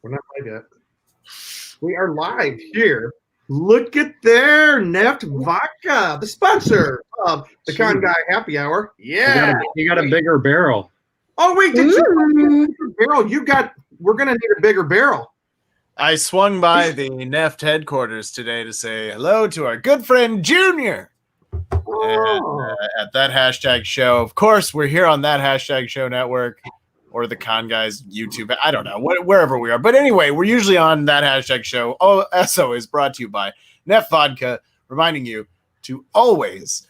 We're not live yet. We are live here. Look at there, Neft Vodka, the sponsor of the Con Guy Happy Hour. Yeah. You got a bigger barrel. Oh, wait, did you barrel? We're going to need a bigger barrel. I swung by the Neft headquarters today to say hello to our good friend Junior. And at that hashtag show, of course, we're here on that hashtag show network or the Con Guys YouTube. I don't know, wherever we are. But anyway, we're usually on that hashtag show. Oh, as always, brought to you by Neft Vodka, reminding you to always,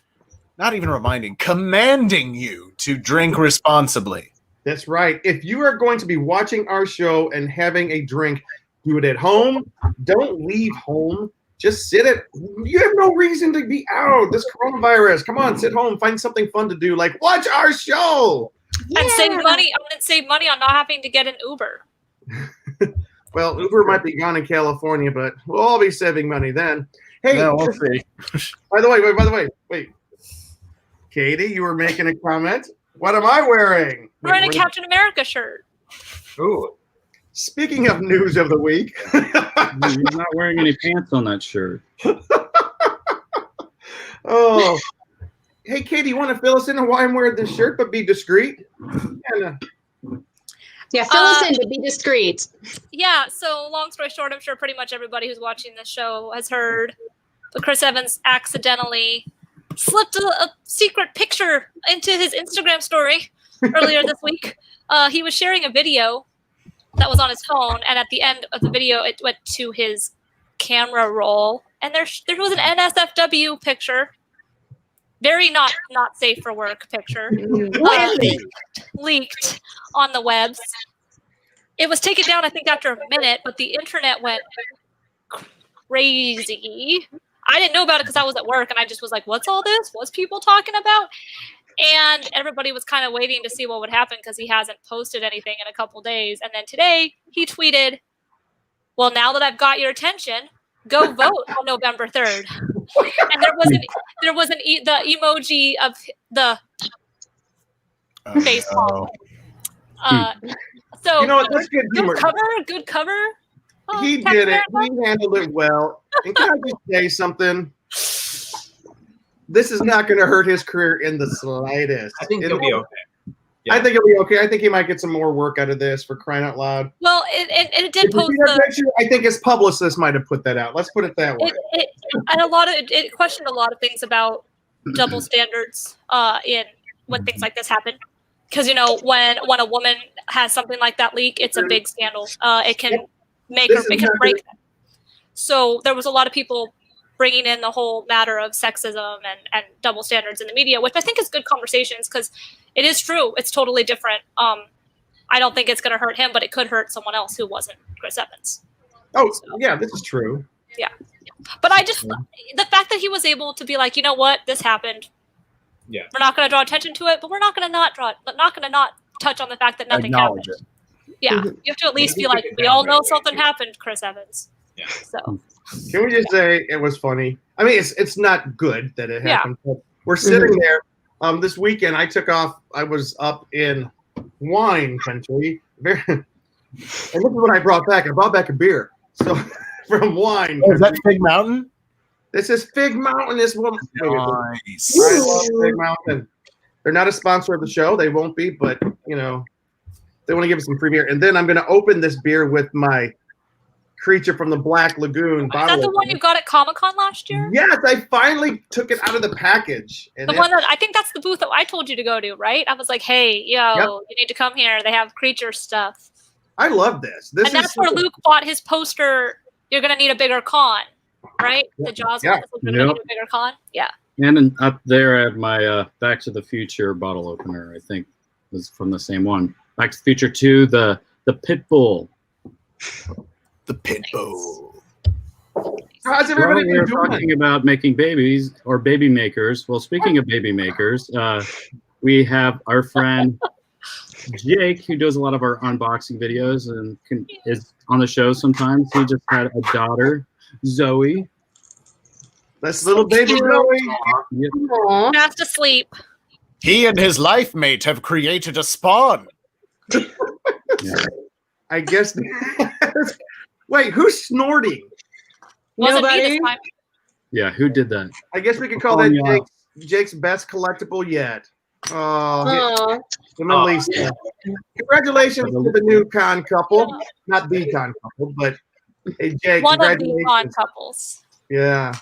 not even reminding, commanding you to drink responsibly. That's right. If you are going to be watching our show and having a drink, do it at home. Don't leave home. Just sit at. You have no reason to be out. This coronavirus. Come on, sit home. Find something fun to do, like watch our show. Yeah. And save money. I'm going to save money on not having to get an Uber. Well, Uber might be gone in California, but we'll all be saving money then. Hey, no, we'll see. By the way, Katie, you were making a comment. What am I wearing? We're wearing a Captain America shirt. Ooh. Speaking of news of the week. He's not wearing any pants on that shirt. Oh. Hey, Katie, you want to fill us in on why I'm wearing this shirt, but be discreet? Yeah, fill us in, but be discreet. Yeah, so long story short, I'm sure pretty much everybody who's watching this show has heard, but Chris Evans accidentally slipped a secret picture into his Instagram story earlier this week. He was sharing a video that was on his phone, and at the end of the video, it went to his camera roll, and there was an NSFW picture. Very not safe for work picture. Leaked on the webs. It was taken down, I think, after a minute, but the internet went crazy. I didn't know about it because I was at work, and I just was like, what's all this? What's people talking about? And everybody was kind of waiting to see what would happen because he hasn't posted anything in a couple days. And then today, he tweeted, well, now that I've got your attention, go vote on November 3rd. And the emoji of the face palm. So you know what? That's good humor. Good cover. Oh, he did it. He handled it well. And can I just say something? This is not going to hurt his career in the slightest. I think he'll be okay. Yeah. I think he'll be okay. I think he might get some more work out of this, for crying out loud. Well, it did post picture, I think his publicist might have put that out. Let's put it that way. It questioned a lot of things about double standards when things like this happen. Because, when a woman has something like that leak, it's a big scandal. It can make or it can break them. So there was a lot of people bringing in the whole matter of sexism and double standards in the media, which I think is good conversations because it is true. It's totally different. I don't think it's going to hurt him, but it could hurt someone else who wasn't Chris Evans. Oh, so, yeah, this is true. Yeah. But the fact that he was able to be like, you know what, this happened. Yeah. We're not going to draw attention to it, but we're not going to not touch on the fact that nothing happened. Yeah. You have to at least be like, we all know something happened, Chris Evans. Yeah. So. Can we just say it was funny? I mean, it's not good that it happened. Yeah. But we're sitting there. This weekend, I took off. I was up in wine country. And this is what I brought back. I brought back a beer. So from wine. Oh, is that Fig Mountain? This is Fig Mountain. This one. Nice. I love Fig Mountain. They're not a sponsor of the show. They won't be, but they want to give us some free beer. And then I'm going to open this beer with my Creature from the Black Lagoon bottle. Is that the one you got at Comic-Con last year? Yes, I finally took it out of the package. And one that I think that's the booth that I told you to go to, right? I was like, hey, you need to come here. They have Creature stuff. I love this. And that's where Luke bought his poster. You're going to need a bigger con, right? The Jaws one. You're going to need a bigger con. Yeah. And up there at my Back to the Future bottle opener, I think was from the same one. Back to the Future 2, the Pitbull. The Pitbull. How's everybody doing? We're talking about making babies or baby makers. Well, speaking of baby makers, we have our friend Jake, who does a lot of our unboxing videos and is on the show sometimes. He just had a daughter, Zoe. That's little baby Zoe. Yep. Fast asleep. He and his life mate have created a spawn. Yeah. I guess. Wait, who's snorting? Wasn't me this Nobody. time. Yeah, who did that? I guess we could call Calling that you out. Jake's best collectible yet. Oh, Aw. him and Lisa. Congratulations to the new con couple. Not the con couple, but hey, Jake, One of the congratulations. con couples. Yeah.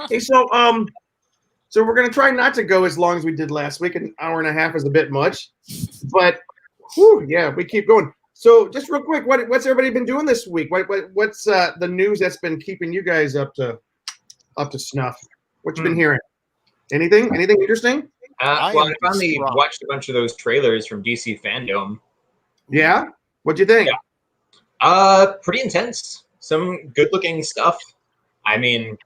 Hey, so we're gonna try not to go as long as we did last week. An hour and a half is a bit much, but yeah, we keep going. So just real quick, what's everybody been doing this week? What's the news that's been keeping you guys up to snuff? What you been hearing? Anything interesting? I Well, am I finally distraught. watched a bunch of those trailers from DCFandome. Yeah. What'd you think? Pretty intense. Some good-looking stuff. I mean,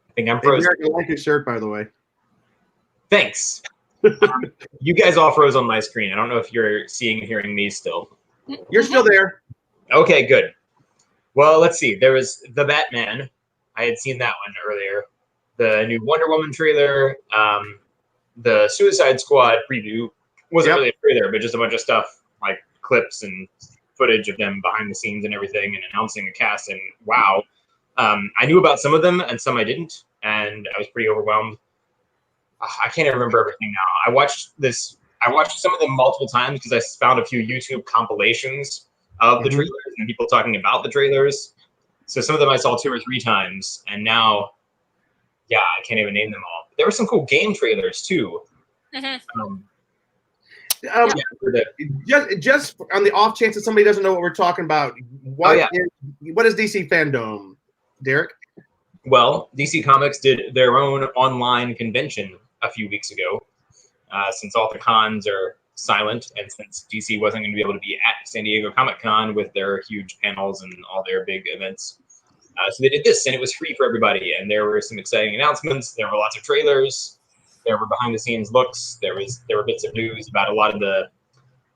I think I'm Hey, frozen. Derek, I like your shirt, by the way. Thanks. You guys all froze on my screen. I don't know if you're seeing and hearing me still. You're still there. Okay, good. Well, let's see. There was The Batman. I had seen that one earlier. The new Wonder Woman trailer. The Suicide Squad preview wasn't really a trailer, but just a bunch of stuff like clips and footage of them behind the scenes and everything, and announcing a cast. And wow, I knew about some of them and some I didn't, and I was pretty overwhelmed. I can't even remember everything now. I watched some of them multiple times because I found a few YouTube compilations of the trailers and people talking about the trailers. So some of them I saw 2 or 3 times, and now, yeah, I can't even name them all. There were some cool game trailers too. Just on the off chance that somebody doesn't know what we're talking about, what is DCFandome, Derek? Well, DC Comics did their own online convention a few weeks ago. Since all the cons are silent, and since DC wasn't going to be able to be at San Diego Comic-Con with their huge panels and all their big events. So they did this, and it was free for everybody. And there were some exciting announcements. There were lots of trailers. There were behind-the-scenes looks. There were bits of news about a lot of the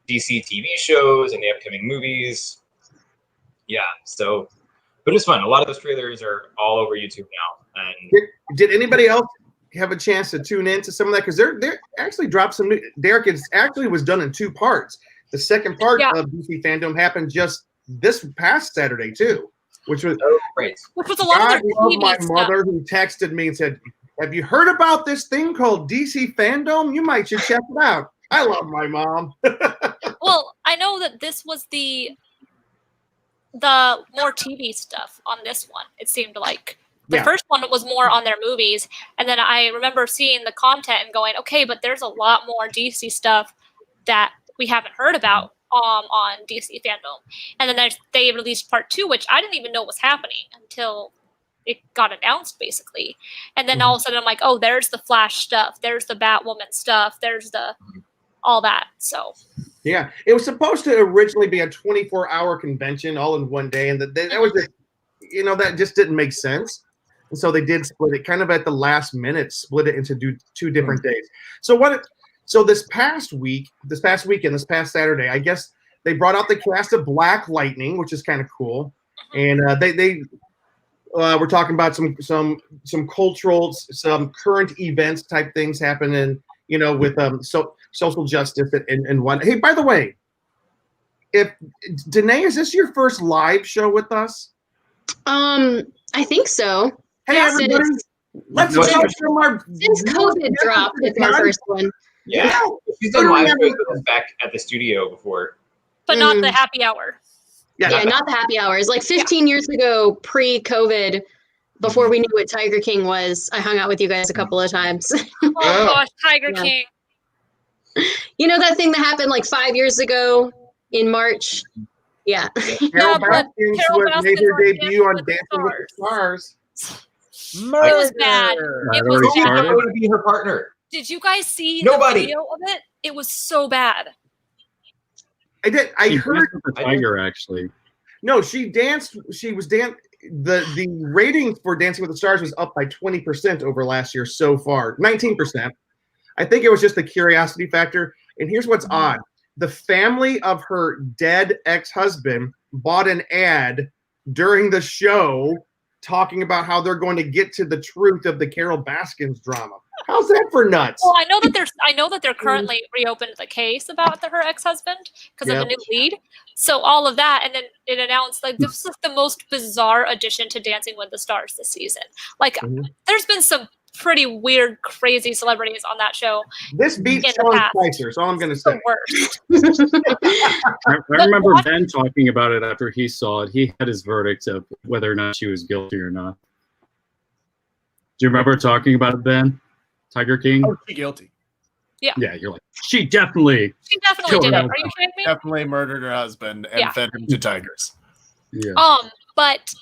DC TV shows and the upcoming movies. Yeah, so, but it's fun. A lot of those trailers are all over YouTube now. And Did anybody else have a chance to tune in to some of that? Because they're actually dropped some new. Derek, it actually was done in 2 parts. The second part of DCFandome happened just this past Saturday too, which was great. Which was a lot God of their love TV my stuff. mother who texted me and said, "Have you heard about this thing called DCFandome? You should check it out." I love my mom. Well, I know that this was the more TV stuff on this one. It seemed like the first one was more on their movies, and then I remember seeing the content and going, "Okay, but there's a lot more DC stuff that we haven't heard about on DCFandome." And then they released part 2, which I didn't even know was happening until it got announced, basically. And then all of a sudden, I'm like, "Oh, there's the Flash stuff. There's the Batwoman stuff. There's the all that." So. Yeah, it was supposed to originally be a 24-hour convention all in one day, and that was just, that just didn't make sense. And so they did split it kind of at the last minute, split it into 2 different days. So this past weekend, this past Saturday, I guess they brought out the cast of Black Lightning, which is kind of cool, and they we're talking about some cultural, some current events type things happening, with social justice and one. Hey, by the way, if Danae, is this your first live show with us? I think so. Hey, everybody, let's go from our since COVID dropped. It's my first one. Yeah, she's done live shows with us back at the studio before, but not the happy hour. Yeah, not the happy hours. Like 15 years ago, pre-COVID, before we knew what Tiger King was, I hung out with you guys a couple of times. Oh gosh, Tiger King. You know that thing that happened like 5 years ago in March? Yeah. Carol Baskins made her debut on Dancing with the Stars. It was bad. It was bad. I want to be her partner. Did you guys see the video of it? It was so bad. I did. I heard the tiger actually. No, she danced. She was the ratings for Dancing with the Stars was up by 20% over last year so far. 19%. I think it was just the curiosity factor. And here's what's odd. The family of her dead ex-husband bought an ad during the show talking about how they're going to get to the truth of the Carol Baskins drama. How's that for nuts? Well, I know that they're currently reopened the case about her ex-husband because of a new lead. So all of that, and then it announced like this is the most bizarre addition to Dancing with the Stars this season. Like, there's been some pretty weird, crazy celebrities on that show. This beats Sean Spicer. That's all I'm going to say. I remember Ben talking about it after he saw it. He had his verdict of whether or not she was guilty or not. Do you remember talking about it, Ben? Tiger King? Oh, she's guilty. Yeah, you're like, she definitely did it. Are you kidding me? Definitely murdered her husband and fed him to tigers. Yeah. But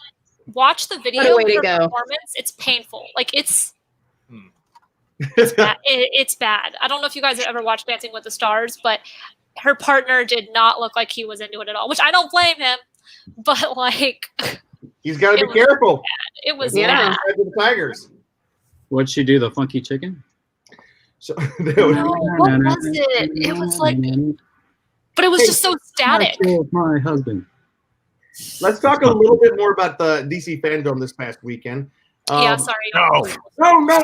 watch the video of her performance. It's painful. Like it's bad. It's bad. I don't know if you guys have ever watched Dancing with the Stars, but her partner did not look like he was into it at all, which I don't blame him. But like, he's got to be careful. Bad. It was bad. The tigers. What'd she do? The funky chicken? So, what was it? It was like, but it was just so static. My husband. Let's talk a little bit more about the DC Fandome this past weekend. Sorry. No,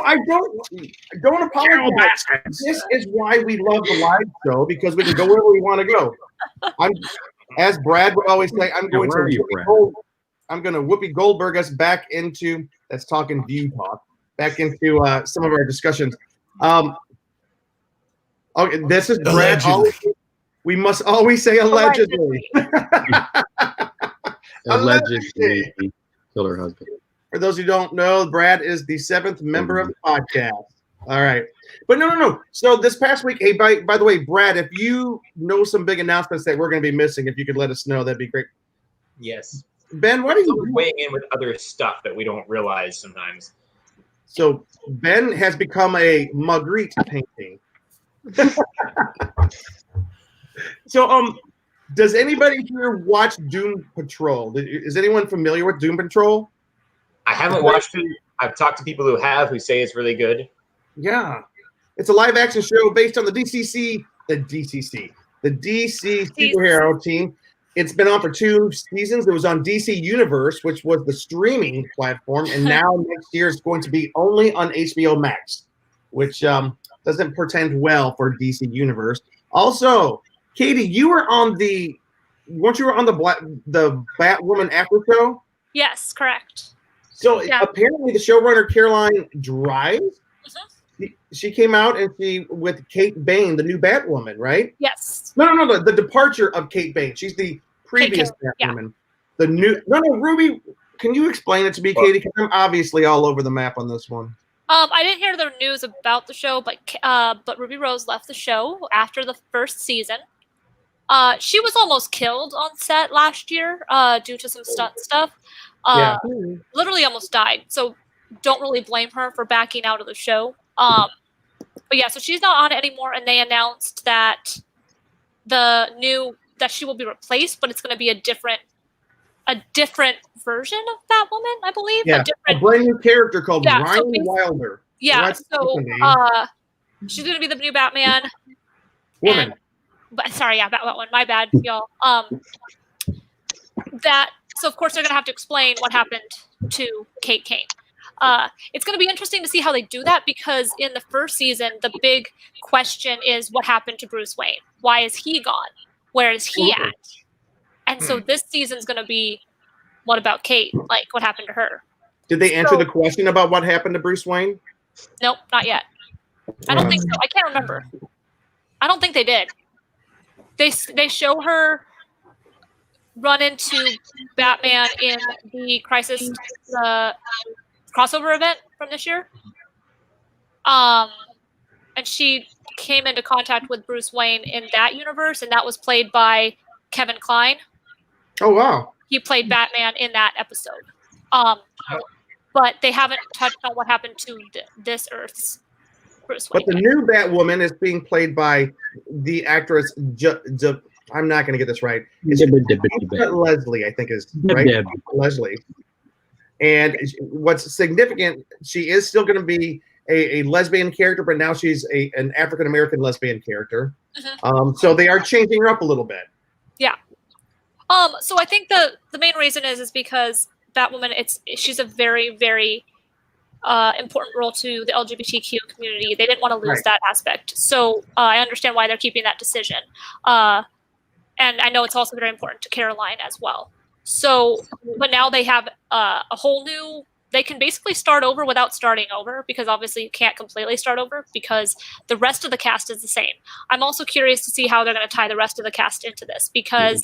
I don't apologize. This is why we love the live show, because we can go wherever we want to go. As Brad would always say, I'm going to Whoopi Goldberg us back into, that's talking view talk, back into some of our discussions. Okay, this is Brad. We must always say allegedly. Allegedly killed her husband. For those who don't know, Brad is the 7th member of the podcast. All right. But no. So this past week, hey, by the way, Brad, if you know some big announcements that we're going to be missing, if you could let us know, that'd be great. Yes. Ben, what are you weighing in with other stuff that we don't realize sometimes? So Ben has become a Magritte painting. So does anybody here watch Doom Patrol? Is anyone familiar with Doom Patrol? I haven't watched it. I've talked to people who have, who say it's really good. Yeah. It's a live action show based on the DC superhero team. It's been on for 2 seasons. It was on DC Universe, which was the streaming platform, and now next year it's going to be only on HBO Max, which doesn't portend well for DC Universe. Also, Katie, you were on the Batwoman after show? Yes, correct. So apparently the showrunner Caroline Drives, she came out and with Kate Bane, the new Batwoman, right? Yes. No, the departure of Kate Bane. She's the previous Batwoman. The new Ruby, can you explain it to me, Katie? Because I'm obviously all over the map on this one. I didn't hear the news about the show, but Ruby Rose left the show after the first season. She was almost killed on set last year due to some stunt stuff. Literally almost died. So don't really blame her for backing out of the show. But yeah, so she's not on it anymore, and they announced that that she will be replaced, but it's going to be a different version of Batwoman, I believe. Yeah, a brand new character called Ryan Wilder. Yeah, so she's going to be the new Batman. Woman. Batwoman. My bad, y'all. So of course they're going to have to explain what happened to Kate Kane. It's going to be interesting to see how they do that, because in the first season, the big question is what happened to Bruce Wayne? Why is he gone? Where is he at? And so this season's going to be, what about Kate? Like, what happened to her? Did they answer the question about what happened to Bruce Wayne? Nope, not yet. I don't think so. I can't remember. I don't think they did. They show her run into Batman in the Crisis crossover event from this year. And she came into contact with Bruce Wayne in that universe, and that was played by Kevin Kline. Oh, wow. He played Batman in that episode. But they haven't touched on what happened to this Earth's Bruce Wayne. But the new Batwoman is being played by the actress, I'm not going to get this right. Leslie, I think is right. Leslie. And what's significant, she is still going to be a lesbian character, but now she's an African-American lesbian character. So they are changing her up a little bit. Yeah. So I think the main reason is because Batwoman, she's a very, very important role to the LGBTQ community. They didn't want to lose that aspect. So I understand why they're keeping that decision. And I know it's also very important to Caroline as well. So, but now they have a whole new, they can basically start over without starting over, because obviously you can't completely start over because the rest of the cast is the same. I'm also curious to see how they're going to tie the rest of the cast into this, because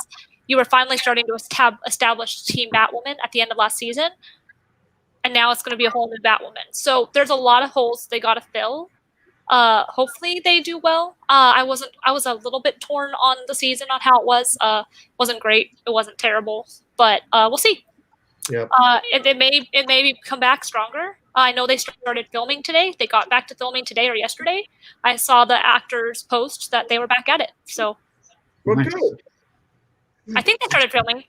you were finally starting to establish Team Batwoman at the end of last season. And now it's going to be a whole new Batwoman. So there's a lot of holes they got to fill. Hopefully they do well. I was a little bit torn on the season on how it was. Wasn't great. It wasn't terrible, but we'll see. Yep. It may come back stronger. I know they started filming today. They got back to filming today or yesterday. I saw the actors post that they were back at it. So, well, good. I think they started filming.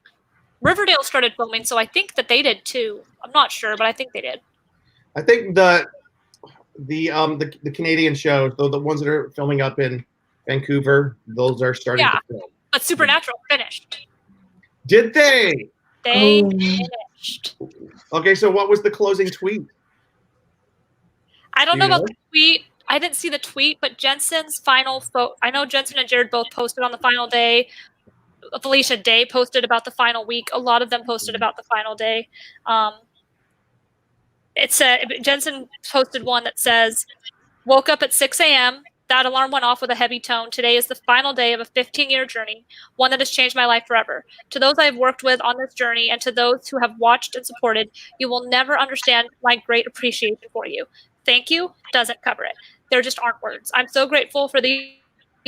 Riverdale started filming, so I think that they did too. I'm not sure, but I think they did. I think the Canadian shows, the ones that are filming up in Vancouver, those are starting to film. But Supernatural finished. Did they? They finished. Okay, so what was the closing tweet? I don't know about the tweet. I didn't see the tweet, but Jensen's final I know Jensen and Jared both posted on the final day. Felicia Day posted about the final week. A lot of them posted about the final day. Jensen posted one that says, woke up at 6 a.m. That alarm went off with a heavy tone. Today is the final day of a 15-year journey, one that has changed my life forever. To those I have worked with on this journey and to those who have watched and supported, you will never understand my great appreciation for you. Thank you doesn't cover it. There just aren't words. I'm so grateful for these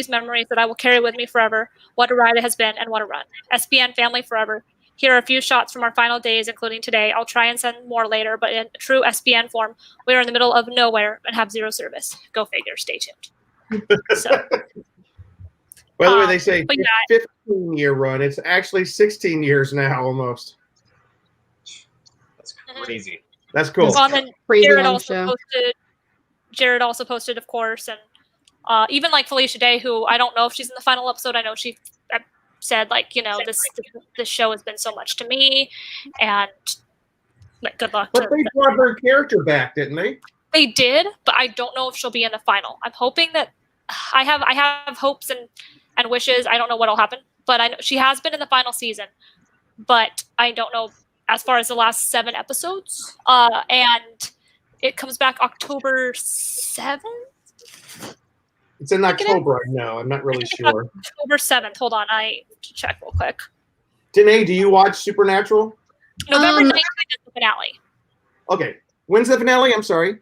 memories that I will carry with me forever. What a ride it has been and what a run. SPN family forever. Here are a few shots from our final days, including today. I'll try and send more later, but in true SPN form, we are in the middle of nowhere and have zero service. Go figure. Stay tuned. So, by the way, they say 15-year run. It's actually 16 years now, almost. That's crazy. That's cool. Well, and Jared also posted, of course, and even like Felicia Day, who I don't know if she's in the final episode. I know she said, like, you know, this show has been so much to me, and like, good luck. But they brought her character back, didn't they? They did, but I don't know if she'll be in the final. I'm hoping that I have hopes and wishes. I don't know what'll happen, but I know she has been in the final season, but I don't know as far as the last 7 episodes. And it comes back October 7th. It's in October, I know. I'm not really sure. October 7th. Hold on, I check real quick. Danae, do you watch Supernatural? November 19th is the finale. Okay. When's the finale? I'm sorry.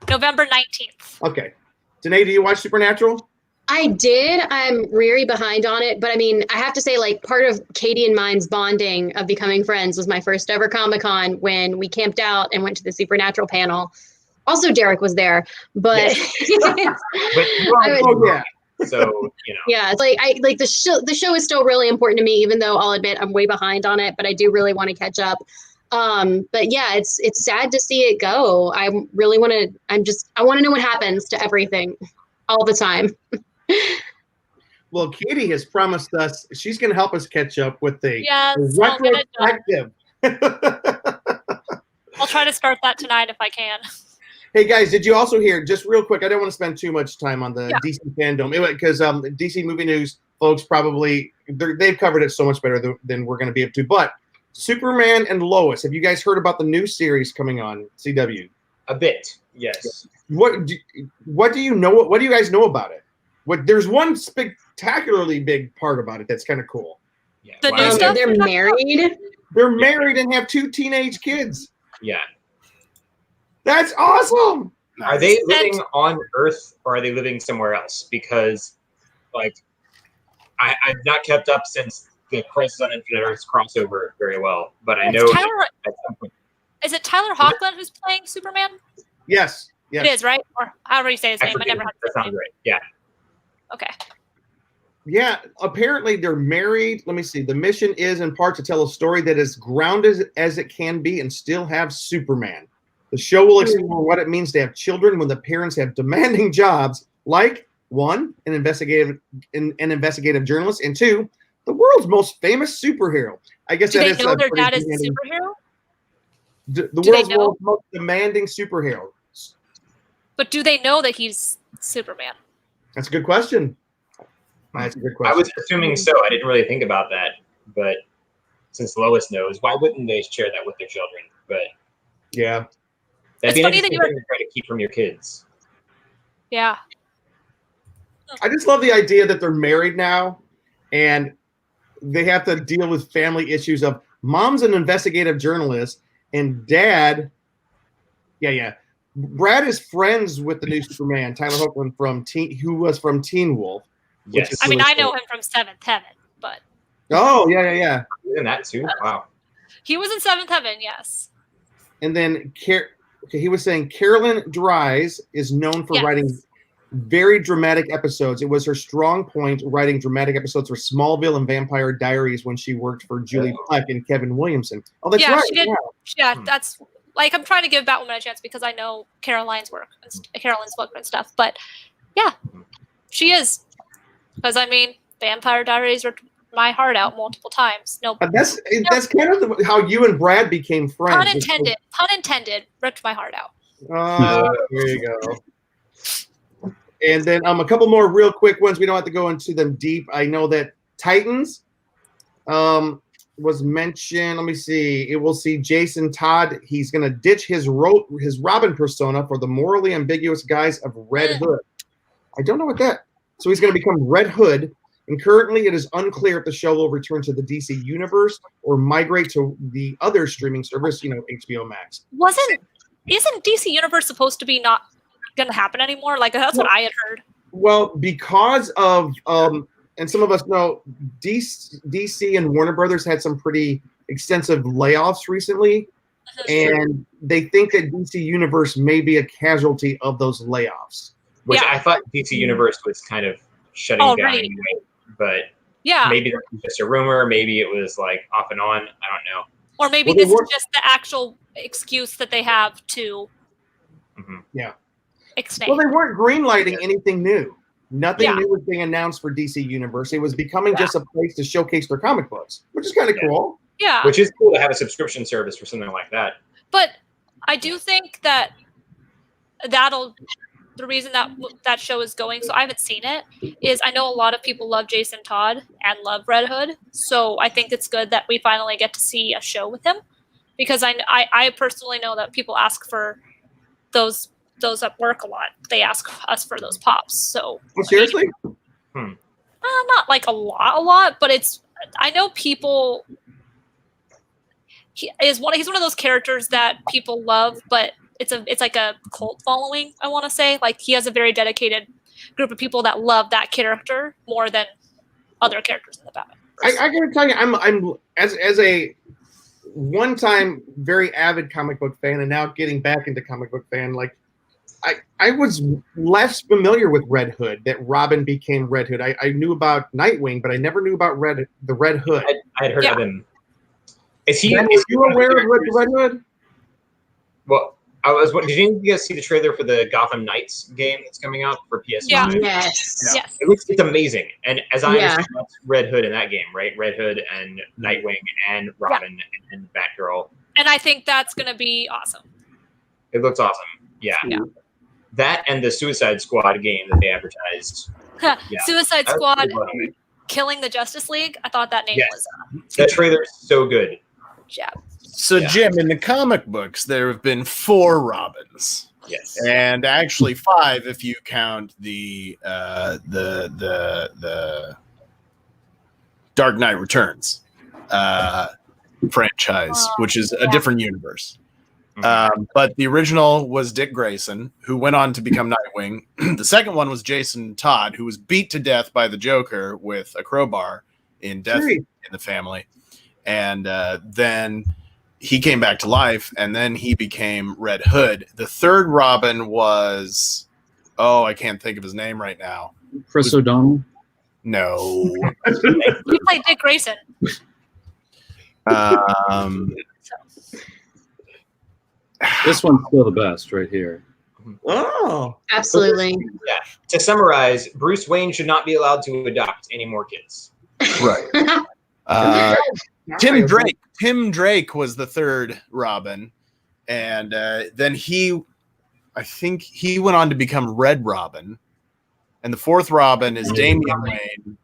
November 19th. Okay. Danae, do you watch Supernatural? I did. I'm really behind on it. But I mean, I have to say, like, part of Katie and mine's bonding of becoming friends was my first ever Comic-Con when we camped out and went to the Supernatural panel. Also, Derek was there, but yeah. So, you know. Yeah, it's like the show is still really important to me, even though I'll admit I'm way behind on it, but I do really want to catch up. But yeah, it's sad to see it go. I want to know what happens to everything all the time. Well, Katie has promised us she's going to help us catch up with the retrospective. I'll try to start that tonight if I can. Hey guys, did you also hear, just real quick, I don't want to spend too much time on the DC fandom, because DC Movie News folks probably, they've covered it so much better than we're going to be able to, but Superman and Lois, have you guys heard about the new series coming on CW? A bit, yes. What do you know? What do you guys know about it? There's one spectacularly big part about it that's kind of cool. Yeah. The new stuff? They're married? They're married and have 2 teenage kids. Yeah. That's awesome. Are they living on Earth or are they living somewhere else? Because, like, I've not kept up since the Crisis on Infinite Earths crossover very well, but I know at some point. Is it Tyler Hoechlin who's playing Superman? Yes. It is, right? Or however you say his name. I never had that sounds right. Yeah. Okay. Yeah, apparently they're married. Let me see. The mission is in part to tell a story that is grounded as it can be and still have Superman. The show will explore what it means to have children when the parents have demanding jobs, like 1, an investigative journalist, and 2, the world's most famous superhero. I guess Do that they is know their dad is a superhero? The Do they world's know? most demanding superhero. But do they know that he's Superman? That's a good question. That's a good I question. was assuming so. I didn't really think about that, but since Lois knows, why wouldn't they share that with their children? But Yeah. that'd It's be an funny that interesting you were- thing to try to keep from your kids. Yeah. I just love the idea that they're married now and they have to deal with family issues of mom's an investigative journalist and dad. Yeah. Brad is friends with the new Superman, Tyler Hoechlin who was from Teen Wolf. Yes. I mean, I know him from Seventh Heaven, but Oh, yeah. In that too. Wow. he was in Seventh Heaven, yes. And then he was saying Carolyn Dries is known for Yes. writing very dramatic episodes. It was her strong point writing dramatic episodes for Smallville and Vampire Diaries when she worked for Julie Plec and Kevin Williamson. Oh, that's Yeah, right. she did. Yeah. Yeah, that's like I'm trying to give Batwoman a chance because I know Carolyn's book and stuff. But yeah, she is. Because I mean, Vampire Diaries ripped my heart out multiple times. No, But that's kind of how you and Brad became friends. pun intended. Pun intended. Ripped my heart out. There you go. And then a couple more real quick ones. We don't have to go into them deep. I know that Titans was mentioned. Let me see. It will see Jason Todd. He's going to ditch his Robin persona for the morally ambiguous guise of Red Hood. I don't know what that. So he's going to become Red Hood. And currently, it is unclear if the show will return to the DC universe or migrate to the other streaming service, HBO Max. Isn't DC Universe supposed to be not going to happen anymore? Like that's what I had heard. Well, because of and some of us know DC and Warner Brothers had some pretty extensive layoffs recently, and they think that DC Universe may be a casualty of those layoffs. Which Yeah. I thought DC Universe was kind of shutting down anyway, but Yeah. maybe that was just a rumor. Maybe it was like off and on. I don't know. Or maybe this is just the actual excuse that they have to extend. Well, they weren't greenlighting anything new. Nothing Yeah. new was being announced for DC Universe. It was becoming just a place to showcase their comic books, which is kind of cool. Yeah. Which is cool to have a subscription service for something like that. But I do think that the reason that show is going, so I haven't seen it, is I know a lot of people love Jason Todd and love Red Hood. So I think it's good that we finally get to see a show with him, because I personally know that people ask for those at work a lot. They ask us for those pops. So Seriously? not like a lot, but I know people. He's one of those characters that people love, but it's like a cult following, I want to say. Like he has a very dedicated group of people that love that character more than other characters in the Batman. I gotta tell you, I'm as a one-time very avid comic book fan, and now getting back into comic book fan, like I was less familiar with Red Hood. That Robin became Red Hood. I knew about Nightwing, but I never knew about the Red Hood. I had heard of him. Is he? Were you aware of Red Hood? Well, did you guys see the trailer for the Gotham Knights game that's coming out for PS5? Yeah. Yes. It's amazing. And as I understand, that's Red Hood in that game, right? Red Hood and Nightwing and Robin and Batgirl. And I think that's going to be awesome. It looks awesome. Yeah. That and the Suicide Squad game that they advertised. Suicide Squad killing the Justice League. I thought that name was. That trailer's so good. Yeah. So, Jim, in the comic books, there have been 4 Robins. Yes. And actually 5 if you count the Dark Knight Returns franchise, which is a different universe. But the original was Dick Grayson, who went on to become Nightwing. The second one was Jason Todd, who was beat to death by the Joker with a crowbar in Death in the Family. And then he came back to life, and then he became Red Hood. The third Robin was, I can't think of his name right now. Chris O'Donnell? No. He played Dick Grayson. This one's still the best right here. Oh, absolutely. Yeah. To summarize, Bruce Wayne should not be allowed to adopt any more kids. Right. Tim Drake was the third Robin. and then I think he went on to become Red Robin, and the fourth Robin is Damian Wayne,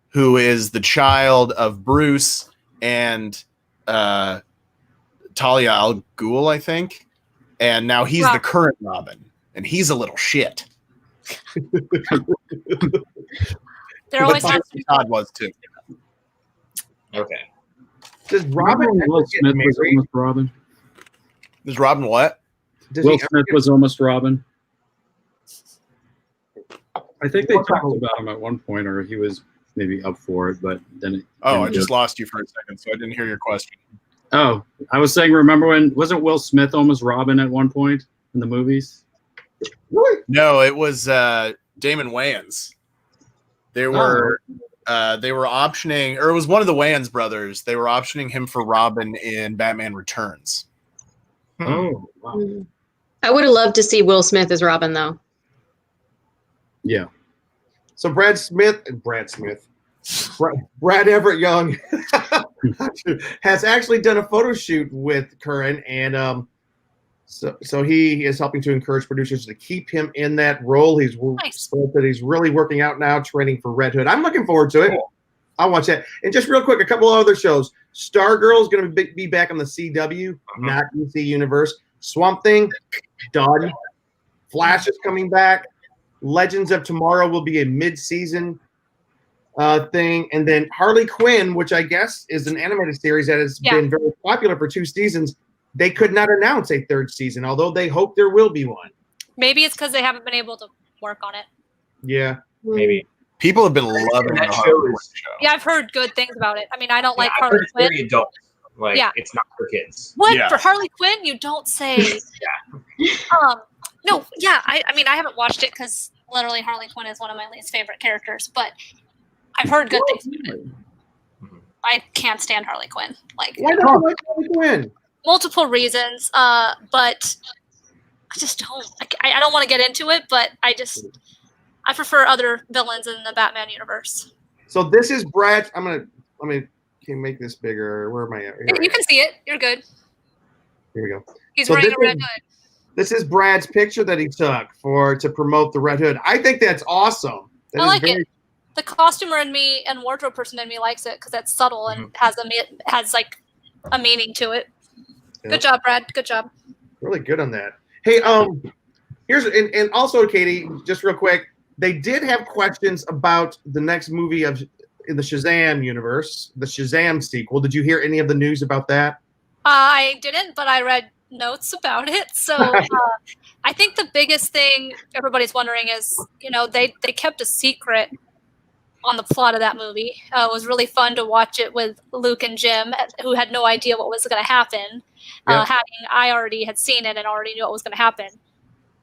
who is the child of Bruce and Talia al Ghul, I think, and now he's the current Robin, and he's a little shit. There always has to be Todd was too. Okay. Does Robin Will Smith was almost Robin? Is Robin what? Will Smith was almost Robin. I think they talked about him at one point, or he was maybe up for it, but then I just lost you for a second, so I didn't hear your question. Oh, I was saying, remember wasn't Will Smith almost Robin at one point in the movies? Really? No, it was Damon Wayans. They were optioning, or it was one of the Wayans brothers. They were optioning him for Robin in Batman Returns. Oh, wow. I would have loved to see Will Smith as Robin, though. Yeah. So Brad Everett Young has actually done a photo shoot with Curran, and so he is helping to encourage producers to keep him in that role. He's really working out now, training for Red Hood. I'm looking forward to it. Cool. I'll watch that. And just real quick, a couple of other shows. Stargirl is going to be back on the CW, not DC Universe. Swamp Thing, done. Flash is coming back. Legends of Tomorrow will be a mid-season thing. And then Harley Quinn, which I guess is an animated series that has been very popular for 2 seasons. They could not announce a 3rd season, although they hope there will be one. Maybe it's because they haven't been able to work on it. Yeah. Maybe. People have been loving that the show. Yeah, I've heard good things about it. I mean, I don't like Harley Quinn. It's very adult. Like, it's not for kids. What? Yeah. For Harley Quinn? You don't say. No, yeah. I mean, I haven't watched it because literally Harley Quinn is one of my least favorite characters, but I've heard good things about it. I can't stand Harley Quinn. Like, why don't you like Harley Quinn? Multiple reasons, but I just don't. I don't want to get into it, but I prefer other villains in the Batman universe. So this is Brad. Can you make this bigger? Where am I at? You can see it. You're good. Here we go. He's wearing a Red Hood. This is Brad's picture that he took to promote the Red Hood. I think that's awesome. I like it. The costumer in me and wardrobe person in me likes it because that's subtle and has like a meaning to it. Yeah. Good job, Brad. Good job. Really good on that. Hey, here's and also Katie, just real quick, they did have questions about the next movie in the Shazam universe, the Shazam sequel. Did you hear any of the news about that? I didn't, but I read notes about it. So I think the biggest thing everybody's wondering is, they kept a secret on the plot of that movie. It was really fun to watch it with Luke and Jim, who had no idea what was going to happen. I already had seen it and already knew what was going to happen.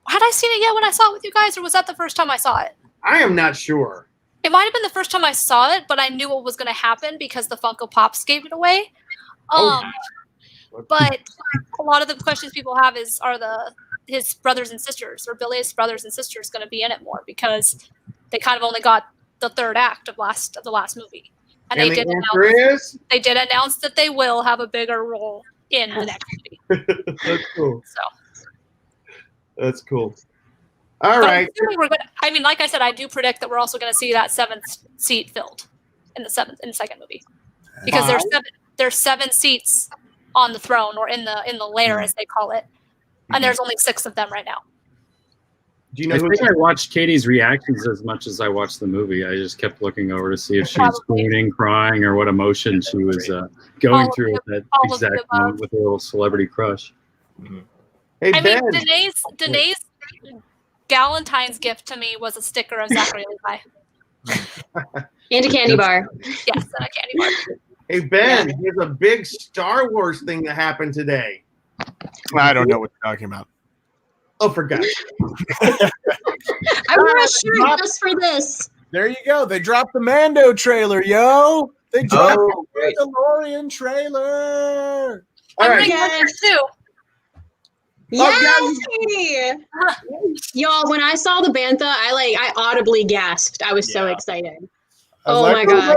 Had I seen it yet when I saw it with you guys, or was that the first time I saw it? I am not sure. It might have been the first time I saw it, but I knew what was going to happen because the Funko Pops gave it away. But a lot of the questions people have are his brothers and sisters, or Billy's brothers and sisters, going to be in it more because they kind of only got the 3rd act of the last movie, and they did announce that they will have a bigger role in the next movie. That's cool. So that's cool. All right. Like I said, I do predict that we're also going to see that 7th seat filled in the 2nd movie because there's 7 seats on the throne, or in the lair as they call it, and there's only 6 of them right now. Do you know? I think I watched Katie's reactions as much as I watched the movie. I just kept looking over to see if she was screaming, crying, or what emotion she was going through at that exact moment with a little celebrity crush. Hey, Ben. Danae's Galentine's gift to me was a sticker of Zachary Levi. And a candy bar. Yes, and a candy bar. Hey, Ben, there's a big Star Wars thing that happened today. I don't know what you're talking about. Oh, for God's sake. I wore a shirt just for this. There you go. They dropped the Mando trailer, yo. They dropped the Mandalorian trailer. All right. Too. Yay! Y'all, when I saw the Bantha, I audibly gasped. I was so excited. Oh my gosh.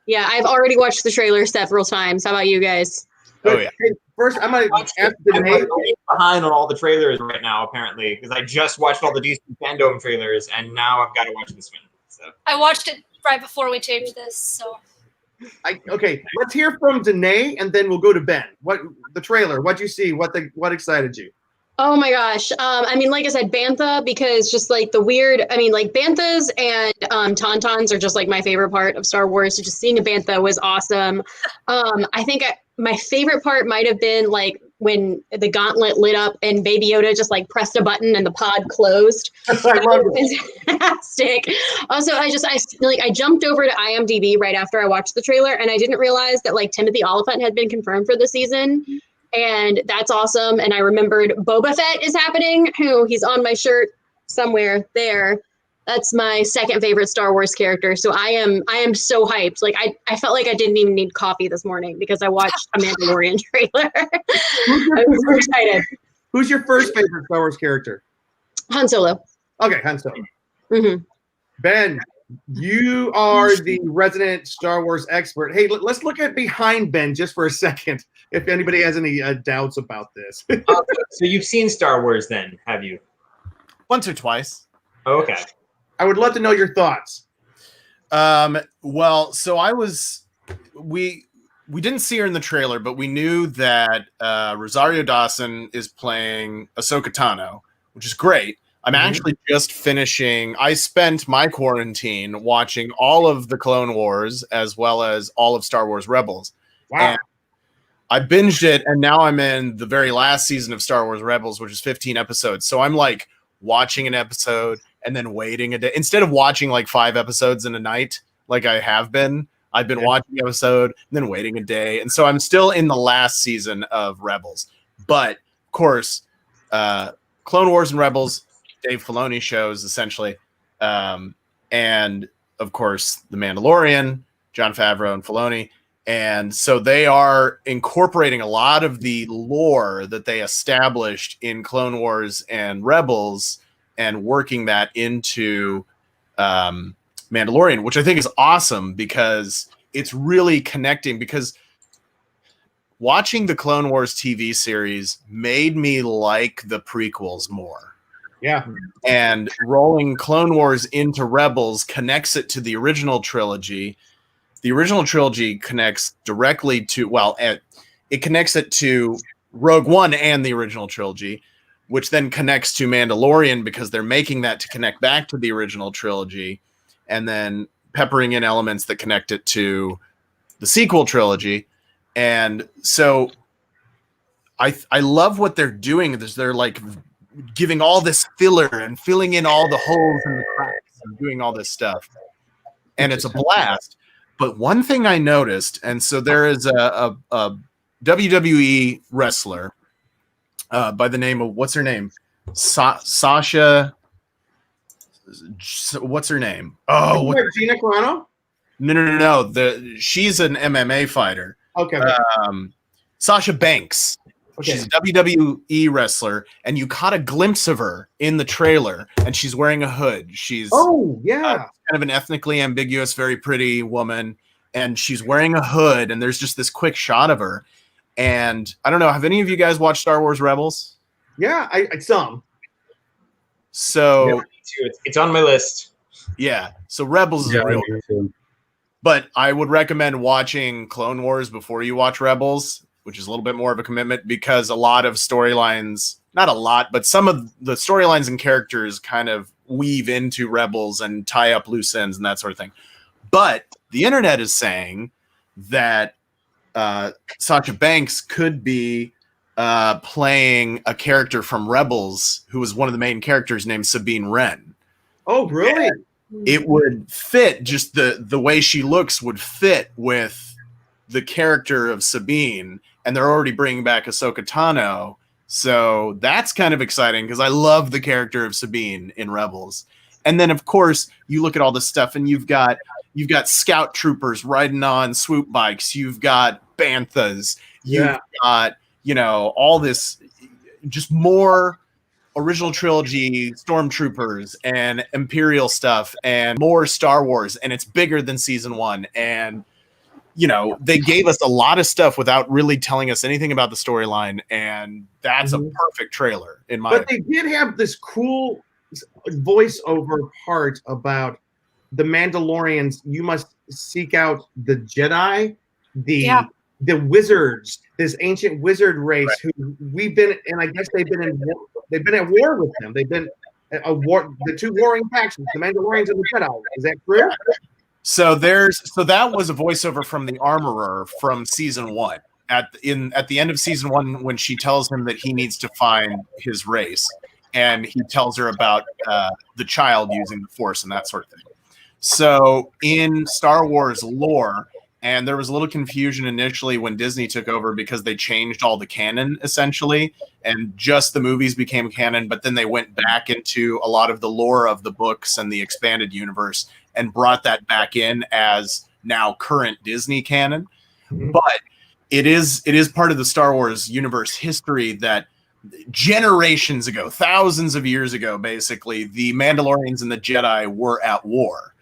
Yeah, I've already watched the trailer several times. How about you guys? Oh yeah. Hey, first, I'm gonna ask I'm Danae. like behind on all the trailers right now, apparently, because I just watched all the DCFandome trailers, and now I've got to watch this one. So I watched it right before we taped this, so. Okay, let's hear from Danae, and then we'll go to Ben. What the trailer? What'd you see? What excited you? Oh my gosh. I mean, like I said, Bantha, because just like the weird, I mean, like Banthas and Tauntauns are just like my favorite part of Star Wars. So just seeing a Bantha was awesome. I think my favorite part might have been like when the gauntlet lit up and Baby Yoda just like pressed a button and the pod closed. I love it. Fantastic. Also, I jumped over to IMDb right after I watched the trailer, and I didn't realize that like Timothy Olyphant had been confirmed for the season. And that's awesome. And I remembered Boba Fett is happening, who he's on my shirt somewhere there. That's my second favorite Star Wars character. So I am so hyped. Like I felt like I didn't even need coffee this morning because I watched a Mandalorian trailer. I was so excited. Who's your first favorite Star Wars character? Han Solo. Okay, Han Solo. Mm-hmm. Ben, you are the resident Star Wars expert. Hey, let's look at behind Ben just for a second, if anybody has any doubts about this. so you've seen Star Wars then, have you? Once or twice. Okay. I would love to know your thoughts. Well, so we didn't see her in the trailer, but we knew that Rosario Dawson is playing Ahsoka Tano, which is great. I'm actually just finishing. I spent my quarantine watching all of the Clone Wars as well as all of Star Wars Rebels. Wow. And I binged it, and now I'm in the very last season of Star Wars Rebels, which is 15 episodes. So I'm like watching an episode and then waiting a day. Instead of watching like 5 episodes in a night, like I have been, I've been watching the episode and then waiting a day. And so I'm still in the last season of Rebels. But, of course, Clone Wars and Rebels, Dave Filoni shows, essentially. And, of course, The Mandalorian, Jon Favreau and Filoni. And so they are incorporating a lot of the lore that they established in Clone Wars and Rebels and working that into Mandalorian, which I think is awesome because it's really connecting. Because watching the Clone Wars TV series made me like the prequels more. Yeah. And rolling Clone Wars into Rebels connects it to the original trilogy. The original trilogy connects directly to, it connects it to Rogue One and the original trilogy, which then connects to Mandalorian because they're making that to connect back to the original trilogy, and then peppering in elements that connect it to the sequel trilogy. And so I love what they're doing. They're like giving all this filler and filling in all the holes in the cracks and doing all this stuff. And it's a blast. But one thing I noticed, and so there is a WWE wrestler by the name of, what's her name? Sasha. What's her name? Oh, Gina Carano? No. She's an MMA fighter. Okay. Sasha Banks. Okay. She's a WWE wrestler, and you caught a glimpse of her in the trailer, and she's wearing a hood. She's kind of an ethnically ambiguous, very pretty woman, and she's wearing a hood, and there's just this quick shot of her. And I don't know, have any of you guys watched Star Wars Rebels? Yeah, I some. So yeah, me too. It's on my list. Yeah, so Rebels is real good. But I would recommend watching Clone Wars before you watch Rebels, which is a little bit more of a commitment because a lot of storylines, not a lot, but some of the storylines and characters kind of weave into Rebels and tie up loose ends and that sort of thing. But the internet is saying that Sasha Banks could be playing a character from Rebels who was one of the main characters named Sabine Wren. Oh, really? And it would fit, just the way she looks would fit with the character of Sabine, and they're already bringing back Ahsoka Tano. So that's kind of exciting because I love the character of Sabine in Rebels. And then, of course, you look at all this stuff, and you've got scout troopers riding on swoop bikes. You've got banthas. You've got, all this, just more original trilogy stormtroopers and Imperial stuff and more Star Wars. And it's bigger than season 1. And they gave us a lot of stuff without really telling us anything about the storyline, and that's a perfect trailer in my. But they did have this cool voiceover part about the Mandalorians. You must seek out the Jedi, the wizards, this ancient wizard race who we've been, and I guess they've been at war with them. They've been a war. The two warring factions, the Mandalorians and the Jedi. Is that true? So that was a voiceover from the Armorer from season 1. At the end of season 1, when she tells him that he needs to find his race, and he tells her about the child using the Force and that sort of thing. So in Star Wars lore, and there was a little confusion initially when Disney took over because they changed all the canon essentially, and just the movies became canon, but then they went back into a lot of the lore of the books and the expanded universe and brought that back in as now current Disney canon. But it is part of the Star Wars universe history that generations ago, thousands of years ago, basically, the Mandalorians and the Jedi were at war.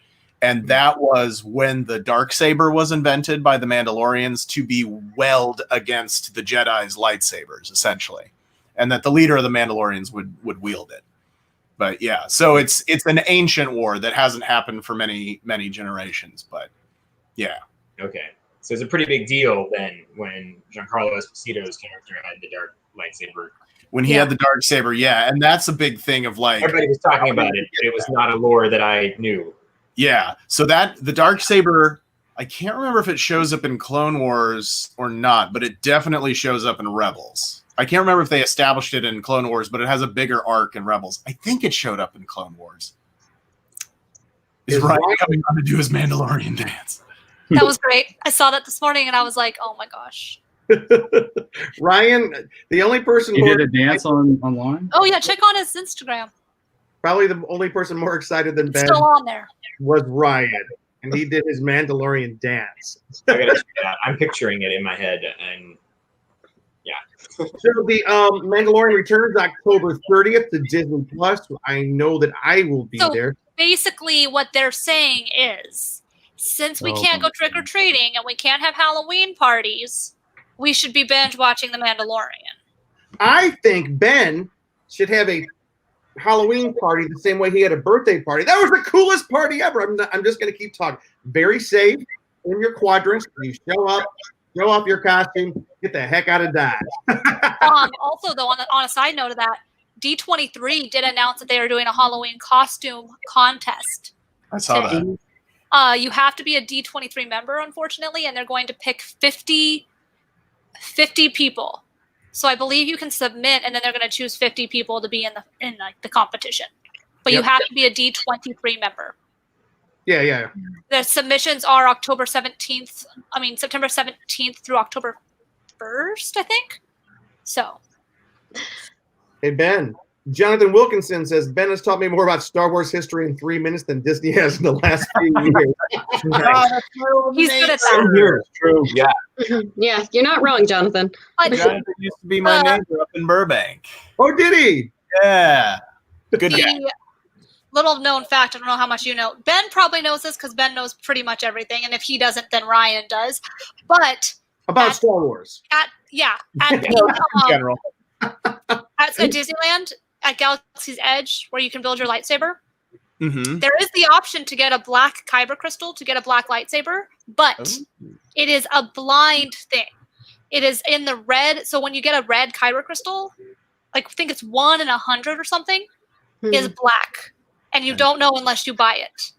And that was when the Darksaber was invented by the Mandalorians to be weld against the Jedi's lightsabers, essentially. And that the leader of the Mandalorians would wield it. But yeah, so it's an ancient war that hasn't happened for many, many generations. But yeah. Okay. So it's a pretty big deal then when Giancarlo Esposito's character had the dark lightsaber. When he had the Darksaber, yeah. And that's a big thing of like... Everybody was talking about it, but it was not a lore that I knew. Yeah. So that the Darksaber, I can't remember if it shows up in Clone Wars or not, but it definitely shows up in Rebels. I can't remember if they established it in Clone Wars, but it has a bigger arc in Rebels. I think it showed up in Clone Wars. Is Ryan coming on to do his Mandalorian dance? That was great. I saw that this morning and I was like, oh my gosh. Ryan, the only person you did a dance online? Oh yeah, check on his Instagram. Probably the only person more excited than Ben still on there was Ryan, and he did his Mandalorian dance. I gotta check it out. I'm picturing it in my head, and yeah. So the Mandalorian returns October 30th to Disney Plus. I know that I will be there. Basically, what they're saying is, since we can't go trick or treating and we can't have Halloween parties, we should be binge watching The Mandalorian. I think Ben should have a Halloween party the same way he had a birthday party. That was the coolest party ever. I'm just going to keep talking. Very safe in your quadrants. You show up, show off your costume, get the heck out of Dodge. Also, though, on a side note of that, D23 did announce that they are doing a Halloween costume contest. I saw that. You have to be a D23 member, unfortunately, and they're going to pick 50 people. So I believe you can submit, and then they're going to choose 50 people to be in the competition. But you have to be a D23 member. Yeah. The submissions are September 17th through October 1st, I think. So. Hey, Ben. Jonathan Wilkinson says, Ben has taught me more about Star Wars history in 3 minutes than Disney has in the last few years. He's good at that. Here, it's true. Yeah. Yeah, you're not wrong, Jonathan. Jonathan used to be my neighbor up in Burbank. Oh, did he? Yeah. Good guy. Little known fact, I don't know how much you know. Ben probably knows this because Ben knows pretty much everything. And if he doesn't, then Ryan does. But about Star Wars. At in general. At Disneyland, at Galaxy's Edge, where you can build your lightsaber, there is the option to get a black kyber crystal to get a black lightsaber, but it is a blind thing. It is in the red. So when you get a red kyber crystal, like I think it's 1 in 100 or something, is black, and you don't know unless you buy it.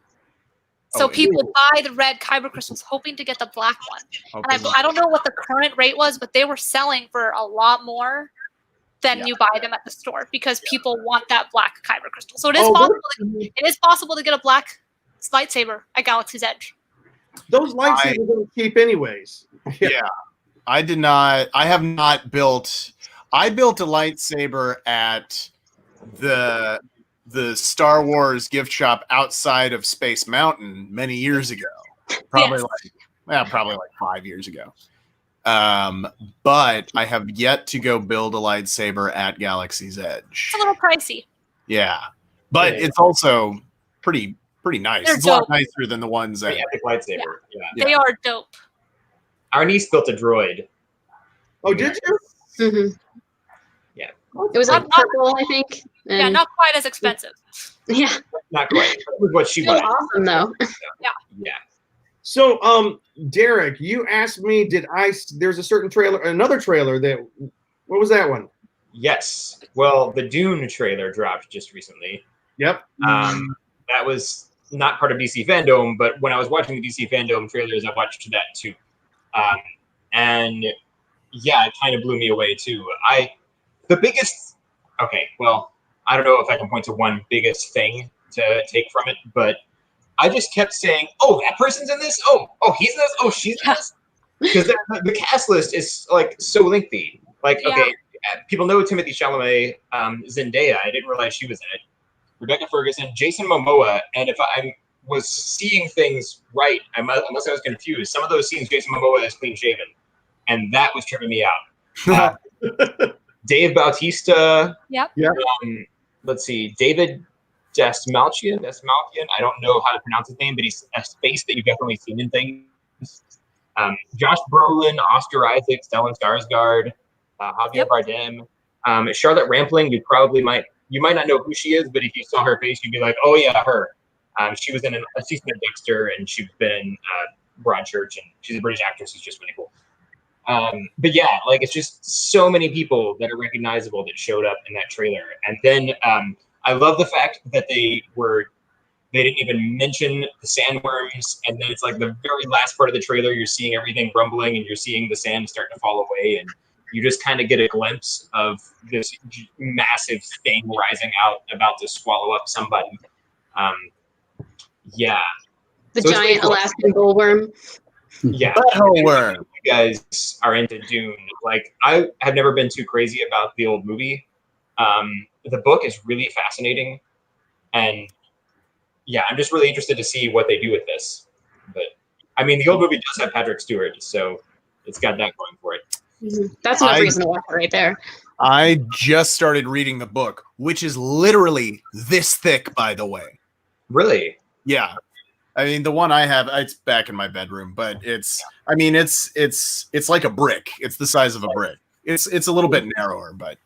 So people buy the red kyber crystals hoping to get the black one. And I don't know what the current rate was, but they were selling for a lot more than you buy them at the store because people want that black kyber crystal. So it is possible to get a black lightsaber at Galaxy's Edge. Those lightsabers are cheap anyways. Yeah. I have not built. I built a lightsaber at the Star Wars gift shop outside of Space Mountain many years ago. Probably like 5 years ago. But I have yet to go build a lightsaber at Galaxy's Edge. It's a little pricey. Yeah. But it's also pretty nice. It's a lot nicer than the ones that epic lightsaber. Yeah. They are dope. our niece built a droid. Oh, did you? Mm-hmm. Yeah. It was like purple, I think. Yeah, And, not quite as expensive. yeah. Not quite. That was what she It was wanted. awesome though. Yeah. So, Derek, you asked me, there's a certain trailer, another trailer what was that one? Yes. Well, the Dune trailer dropped just recently. Yep. That was not part of DCFandome, but when I was watching the DCFandome trailers, I watched that too. And yeah, it kind of blew me away too. I don't know if I can point to one biggest thing to take from it, but I just kept saying, "Oh, that person's in this. Oh, he's in this. Oh, she's in this." Because the cast list is like so lengthy. Like, okay, people know Timothée Chalamet, Zendaya. I didn't realize she was in it. Rebecca Ferguson, Jason Momoa, and if I was seeing things right, unless I was confused, some of those scenes Jason Momoa is clean shaven, and that was tripping me out. Dave Bautista. Yep. Let's see, David Dasmalchian. I don't know how to pronounce his name, but he's a face that you've definitely seen in things. Josh Brolin, Oscar Isaac, Stellan Skarsgård, Javier Bardem, Charlotte Rampling. You might not know who she is, but if you saw her face, you'd be like, "Oh yeah, her." She was in a season of Dexter, and she's been in Broadchurch, and she's a British actress who's just really cool. But yeah, like it's just so many people that are recognizable that showed up in that trailer. And then I love the fact that they didn't even mention the sandworms. And then it's like the very last part of the trailer, you're seeing everything rumbling and you're seeing the sand start to fall away. And you just kind of get a glimpse of this massive thing rising out, about to swallow up somebody. Yeah. The So giant cool. Alaskan bullworm. Yeah. Butthole worm. You guys are into Dune. Like, I have never been too crazy about the old movie. The book is really fascinating. And yeah, I'm just really interested to see what they do with this. But I mean, the old movie does have Patrick Stewart, so it's got that going for it. Mm-hmm. That's enough reason to watch it right there. I just started reading the book, which is literally this thick, by the way. Really? Yeah. I mean, the one I have, it's back in my bedroom, but it's like a brick. It's the size of a brick. It's a little bit narrower, but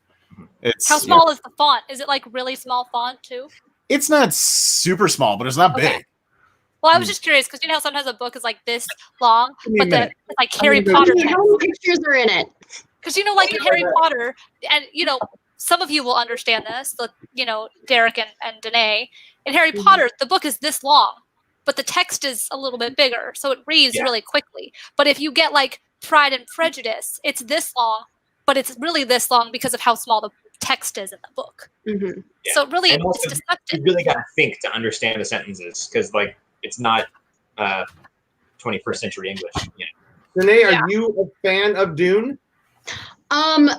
it's. How small is the font? Is it like really small font too? It's not super small, but it's not big. Well, I was just curious because you know how sometimes a book is like this long, but it's like Harry How Potter. many pictures are in it? Because you know, like in Harry Potter, and you know, some of you will understand this. You know, Derek and Danae. In Harry Potter, the book is this long, but the text is a little bit bigger, so it reads really quickly. But if you get like Pride and Prejudice, it's this long, but it's really this long because of how small the text is in the book. Mm-hmm. Yeah. So really, And also, it's deceptive. you really got to think to understand the sentences, because like it's not 21st century English. You know? Danae, are you a fan of Dune?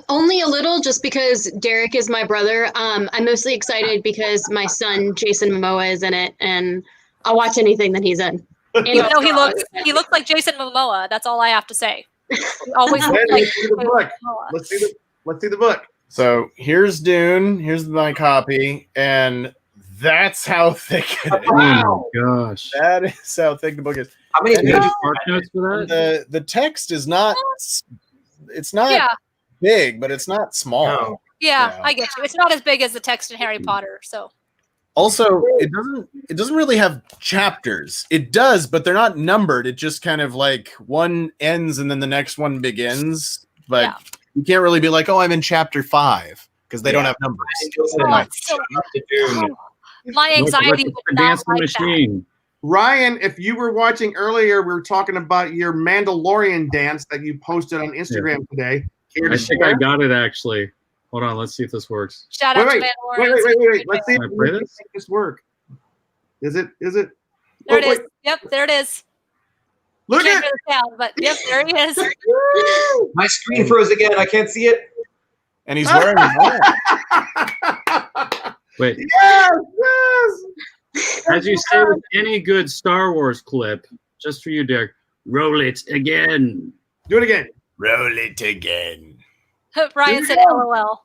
Only a little, just because Derek is my brother. I'm mostly excited because my son Jason Momoa is in it, and I'll watch anything that he's in. Even though he looks like Jason Momoa. That's all I have to say. He always looks like Let's see the book. Let's see the book. So here's Dune. Here's my copy, and that's how thick it is. Oh my gosh. That is how thick the book is. How many And pages? Mark notes for that? The text is not. It's not big, but it's not small. No. Yeah, I get you. It's not as big as the text in Harry Potter, so. Also, it doesn't really have chapters. It does, but they're not numbered. It just kind of like one ends and then the next one begins. But you can't really be like, "Oh, I'm in chapter 5," because they don't have numbers. My anxiety would not Dance like machine. Ryan, if you were watching earlier, we were talking about your Mandalorian dance that you posted on Instagram today. I think I got it actually. Hold on, let's see if this works. that. Shout out to Mandalorian. Wait. Let's see if we can make this work. Is it? There it is. Yep, there it is. Look Can't at hear the sound, but yep, there he is. My screen froze again. I can't see it. And he's wearing a Wait, yes. as you say with any good Star Wars clip, just for you, Derek, roll it again. Do it again. Roll it again. Ryan said LOL.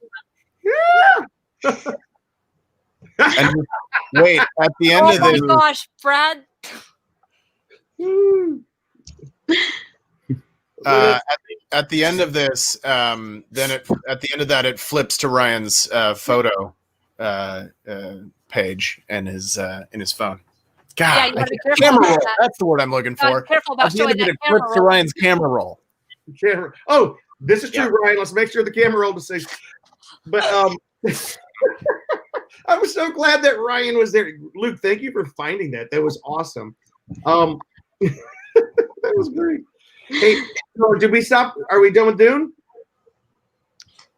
And wait, at the end Oh of my this, gosh, Brad. At the end of this, then at the end of that, it flips to Ryan's photo page and in his phone. God, Yeah, you gotta be careful camera about roll. that. That's the word I'm looking for. Careful about At the end showing of it, that it camera flips to roll. Ryan's camera roll. Camera. Oh, this is true, Ryan. Let's make sure the camera roll to say. But I was so glad that Ryan was there. Luke, thank you for finding that. That was awesome. That was great. Hey, so did we stop? Are we done with Dune?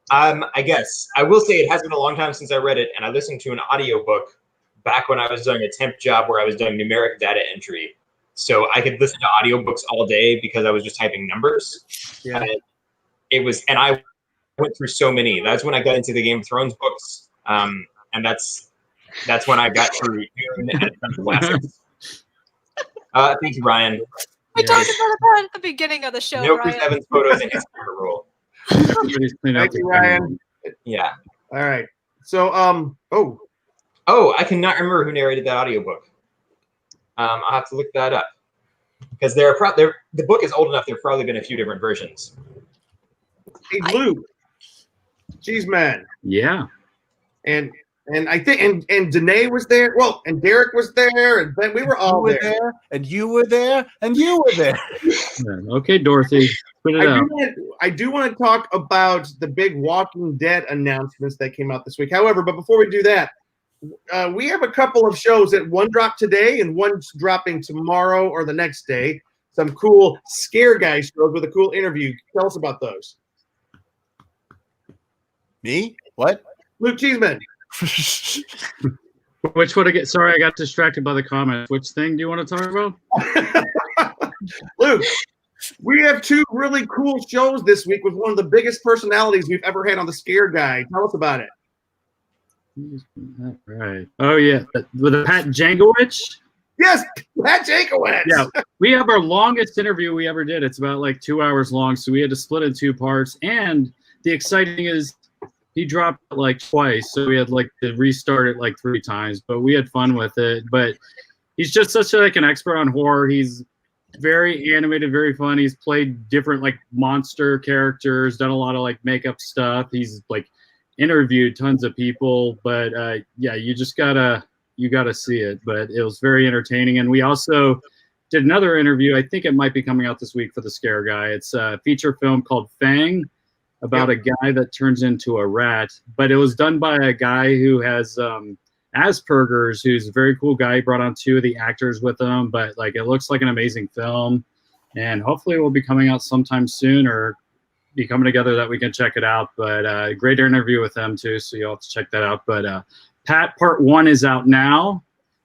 I guess I will say it has been a long time since I read it, and I listened to an audiobook back when I was doing a temp job where I was doing numeric data entry. So I could listen to audiobooks all day because I was just typing numbers. Yeah. And I went through so many. That's when I got into the Game of Thrones books. And that's when I got through Dune and some classics. Thank you, Ryan. We talked about that at the beginning of the show, No Ryan. Chris Evans photos in his camera roll. Thank you, Ryan. Yeah. All right. So, I cannot remember who narrated that audiobook. I'll have to look that up because the book is old enough. There've probably been a few different versions. hey, Luke, Cheese Man, Yeah. and I think and Danae was there. Well, and Derek was there, and Ben. We were all there. And you were there, and you were there. Yeah. Okay, Dorothy, put it out. I do want to talk about the big Walking Dead announcements that came out this week. However, but before we do that, we have a couple of shows that one dropped today and one's dropping tomorrow or the next day. Some cool scare guy shows with a cool interview. Tell us about those. Me? What? Luke Cheeseman. Which would I get? Sorry, I got distracted by the comments. Which thing do you want to talk about? Luke, we have two really cool shows this week with one of the biggest personalities we've ever had on the Scare Guy. Tell us about it. Right. Oh yeah, with Pat Jankowicz. Yes, Pat Jankowicz. Yeah, we have our longest interview we ever did. It's about like 2 hours long, so we had to split it in two parts. And the exciting is he dropped it like twice, so we had like to restart it like 3 times. But we had fun with it. But he's just such like an expert on horror. He's very animated, very fun. He's played different like monster characters, done a lot of like makeup stuff. He's like interviewed tons of people, but yeah, you gotta see it. But it was very entertaining. And we also did another interview. I think it might be coming out this week for the Scare Guy. It's a feature film called Fang about a guy that turns into a rat, but it was done by a guy who has Asperger's, who's a very cool guy. He brought on 2 of the actors with him, but like it looks like an amazing film, and hopefully it will be coming out sometime soon or be coming together that we can check it out. But great interview with them too, so you'll have to check that out. But Pat Part 1 is out now,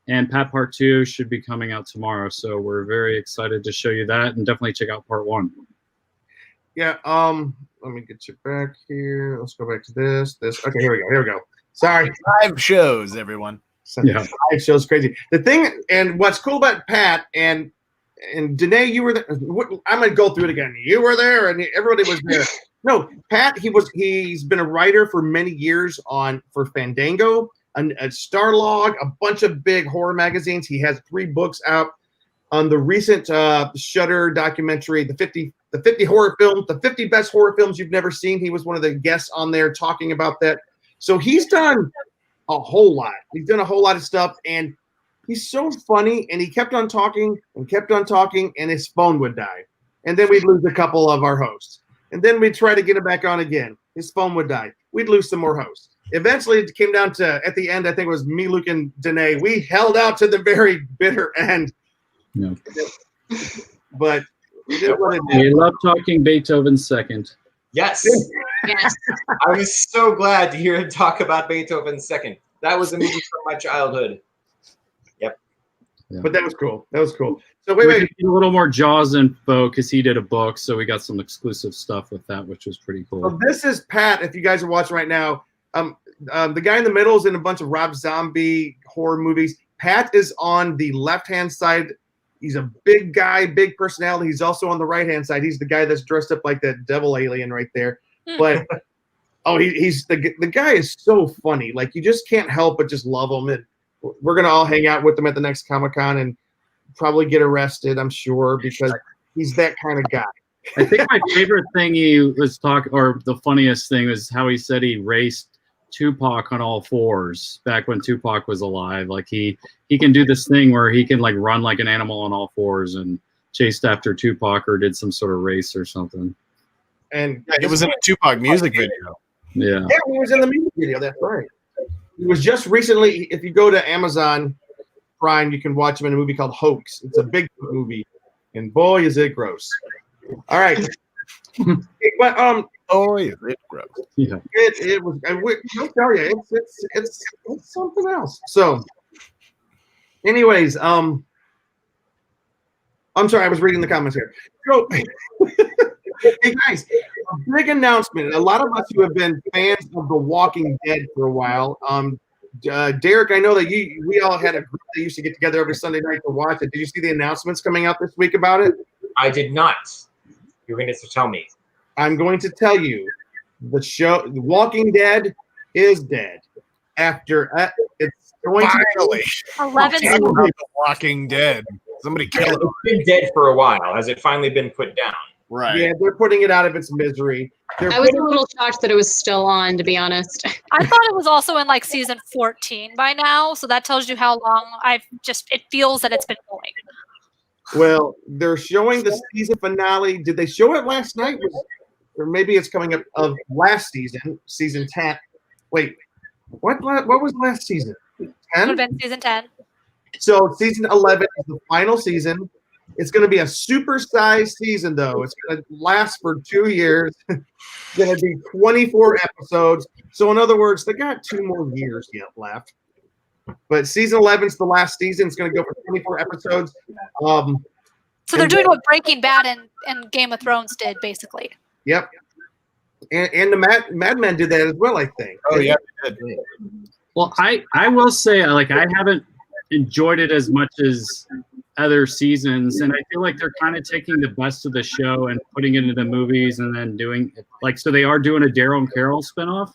and Pat Part 2 should be coming out tomorrow, so we're very excited to show you that, and definitely check out Part 1. Yeah, let me get you back here. Let's go back to this. Okay, here we go. Sorry. 5 shows, everyone. Yeah. 5 shows, crazy. The thing, and what's cool about Pat and Danae, you were there. I'm gonna go through it again. You were there, and everybody was there. No, Pat. He's been a writer for many years for Fandango, a Starlog, a bunch of big horror magazines. He has 3 books out on the recent Shudder documentary, the 50 horror films, the 50 best horror films you've never seen. He was one of the guests on there talking about that. So he's done a whole lot. He's done a whole lot of stuff, and he's so funny. And he kept on talking, and his phone would die, and then we'd lose a couple of our hosts, and then we'd try to get him back on again. His phone would die. We'd lose some more hosts. Eventually, it came down to, at the end, I think it was me, Luke, and Danae. We held out to the very bitter end. No. But we did what it We did. love talking Beethoven second. Yes. Yes. I was so glad to hear him talk about Beethoven second. That was a movie from my childhood. Yep. Yeah. But that was cool. So We wait. did a little more Jaws info because he did a book, so we got some exclusive stuff with that, which was pretty cool. So this is Pat. If you guys are watching right now, the guy in the middle is in a bunch of Rob Zombie horror movies. Pat is on the left-hand side. He's a big guy, big personality. He's also on the right-hand side. He's the guy that's dressed up like that devil alien right there. But he's the guy is so funny. Like you just can't help but just love him. And we're gonna all hang out with him at the next Comic-Con and probably get arrested, I'm sure, because he's that kind of guy. I think my favorite thing he was talking, or the funniest thing, was how he said he raced Tupac on all fours back when Tupac was alive. Like he can do this thing where he can like run like an animal on all fours and chased after Tupac or did some sort of race or something. And It was in a Tupac music video. Yeah. Yeah, he was in the music video. That's right. He was just recently. If you go to Amazon Prime, you can watch him in a movie called Hoax. It's a big movie, and boy, is it gross. All right, but Oh, yeah, it's gross. Yeah. it was. I'll tell you, it's something else. So, anyways, I'm sorry, I was reading the comments here. So, hey guys, a big announcement. A lot of us who have been fans of The Walking Dead for a while. Derek, I know that we all had a group that used to get together every Sunday night to watch it. Did you see the announcements coming out this week about it? I did not. You're going to tell me. I'm going to tell you, the show, The Walking Dead, is dead. After it's going Finally. 11 Talk about The Walking Dead. Somebody It's killed been dead for a while. Has it finally been put down? Right. Yeah, they're putting it out of its misery. I was a little shocked that it was still on, to be honest. I thought it was also in like season 14 by now, so that tells you how long it feels that it's been going. Well, they're showing the season finale. Did they show it last night? Or maybe it's coming up of last season, season 10. Wait, what was last season? It would 10? have been season 10. So season 11 is the final season. It's going to be a super-sized season, though. It's going to last for 2 years. It's going to be 24 episodes. So in other words, they got 2 more years yet left. But season 11 is the last season. It's going to go for 24 episodes. So they're doing what Breaking Bad and Game of Thrones did, basically. Yep. And the Mad Men did that as well, I think. Oh, yeah. Well, I will say, like, I haven't enjoyed it as much as other seasons, and I feel like they're kind of taking the best of the show and putting it into the movies and then doing like, so they are doing a Daryl and Carol spinoff.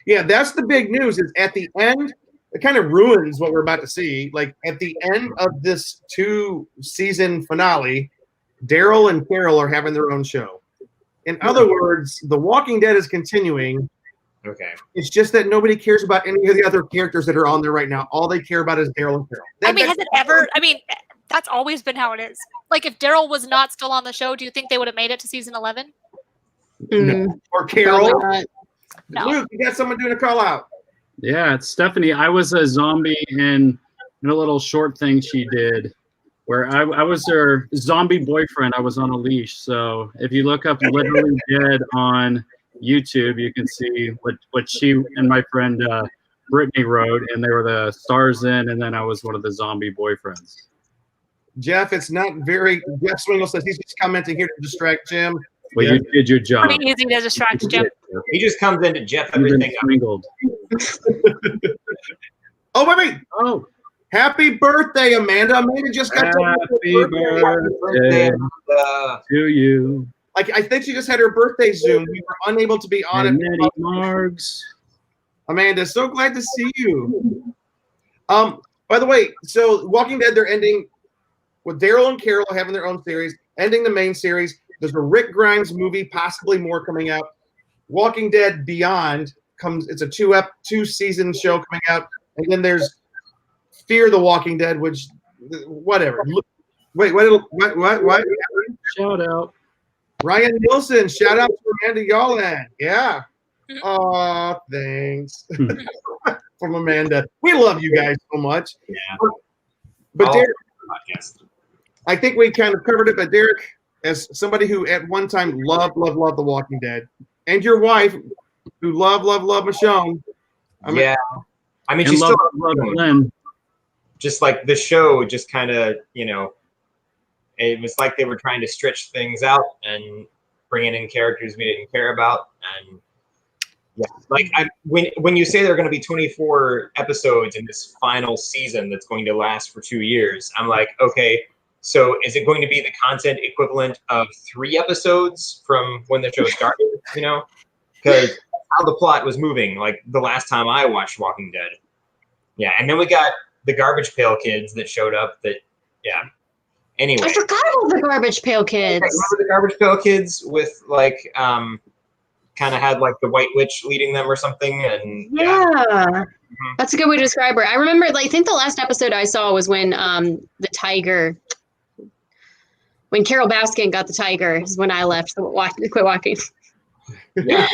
Yeah, that's the big news. Is at the end, it kind of ruins what we're about to see. Like at the end of this 2-season finale, Daryl and Carol are having their own show. In other words, The Walking Dead is continuing. Okay. It's just that nobody cares about any of the other characters that are on there right now. All they care about is Daryl and Carol. Has it ever? I mean, that's always been how it is. Like, if Daryl was not still on the show, do you think they would have made it to season 11? No. Or Carol. No. Luke, you got someone doing a call out. Yeah, it's Stephanie. I was a zombie in a little short thing she did where I was her zombie boyfriend. I was on a leash. So if you look up Literally Dead on YouTube, you can see what she and my friend Brittany wrote, and they were the stars in, and then I was one of the zombie boyfriends. Jeff, it's not very. Jeff Swingle says he's just commenting here to distract Jim. Well, you did your job. Pretty easy to distract Jim. He just comes in to Jeff You've been everything up. swingled. Oh, wait. Oh, Happy birthday, Amanda. Amanda just got happy birthday to you. Like, I think she just had her birthday Zoom. We were unable to be on And it. many margs. Amanda, so glad to see you. By the way, so Walking Dead, they're ending with Daryl and Carol having their own series, ending the main series. There's a Rick Grimes movie, possibly more coming out. Walking Dead Beyond comes. It's a 2-season show coming out, and then there's Fear the Walking Dead, which whatever. Wait, what? Shout out. Ryan Nielsen, shout out to Amanda Yolland. Yeah. Oh, thanks. From Amanda. We love you guys so much. Yeah. But Derek, Podcast. I think we kind of covered it, but Derek, as somebody who at one time loved The Walking Dead, and your wife, who loved Michonne. I mean, she's love, still love Glenn. just like the show just kind of, it was like they were trying to stretch things out and bringing in characters we didn't care about. And yeah, like when you say there are going to be 24 episodes in this final season that's going to last for 2 years, I'm like, okay, so is it going to be the content equivalent of 3 episodes from when the show started? Because how the plot was moving, like the last time I watched Walking Dead. Yeah, and then we got the Garbage Pail Kids that showed up. That, yeah. Anyway, I forgot about the Garbage Pail Kids. remember the Garbage Pail Kids with like kind of had like the White Witch leading them or something, and Yeah. That's a good way to describe her. I remember, like, I think the last episode I saw was when the tiger, when Carol Baskin got the tiger, is when I left, quit walking. Yeah.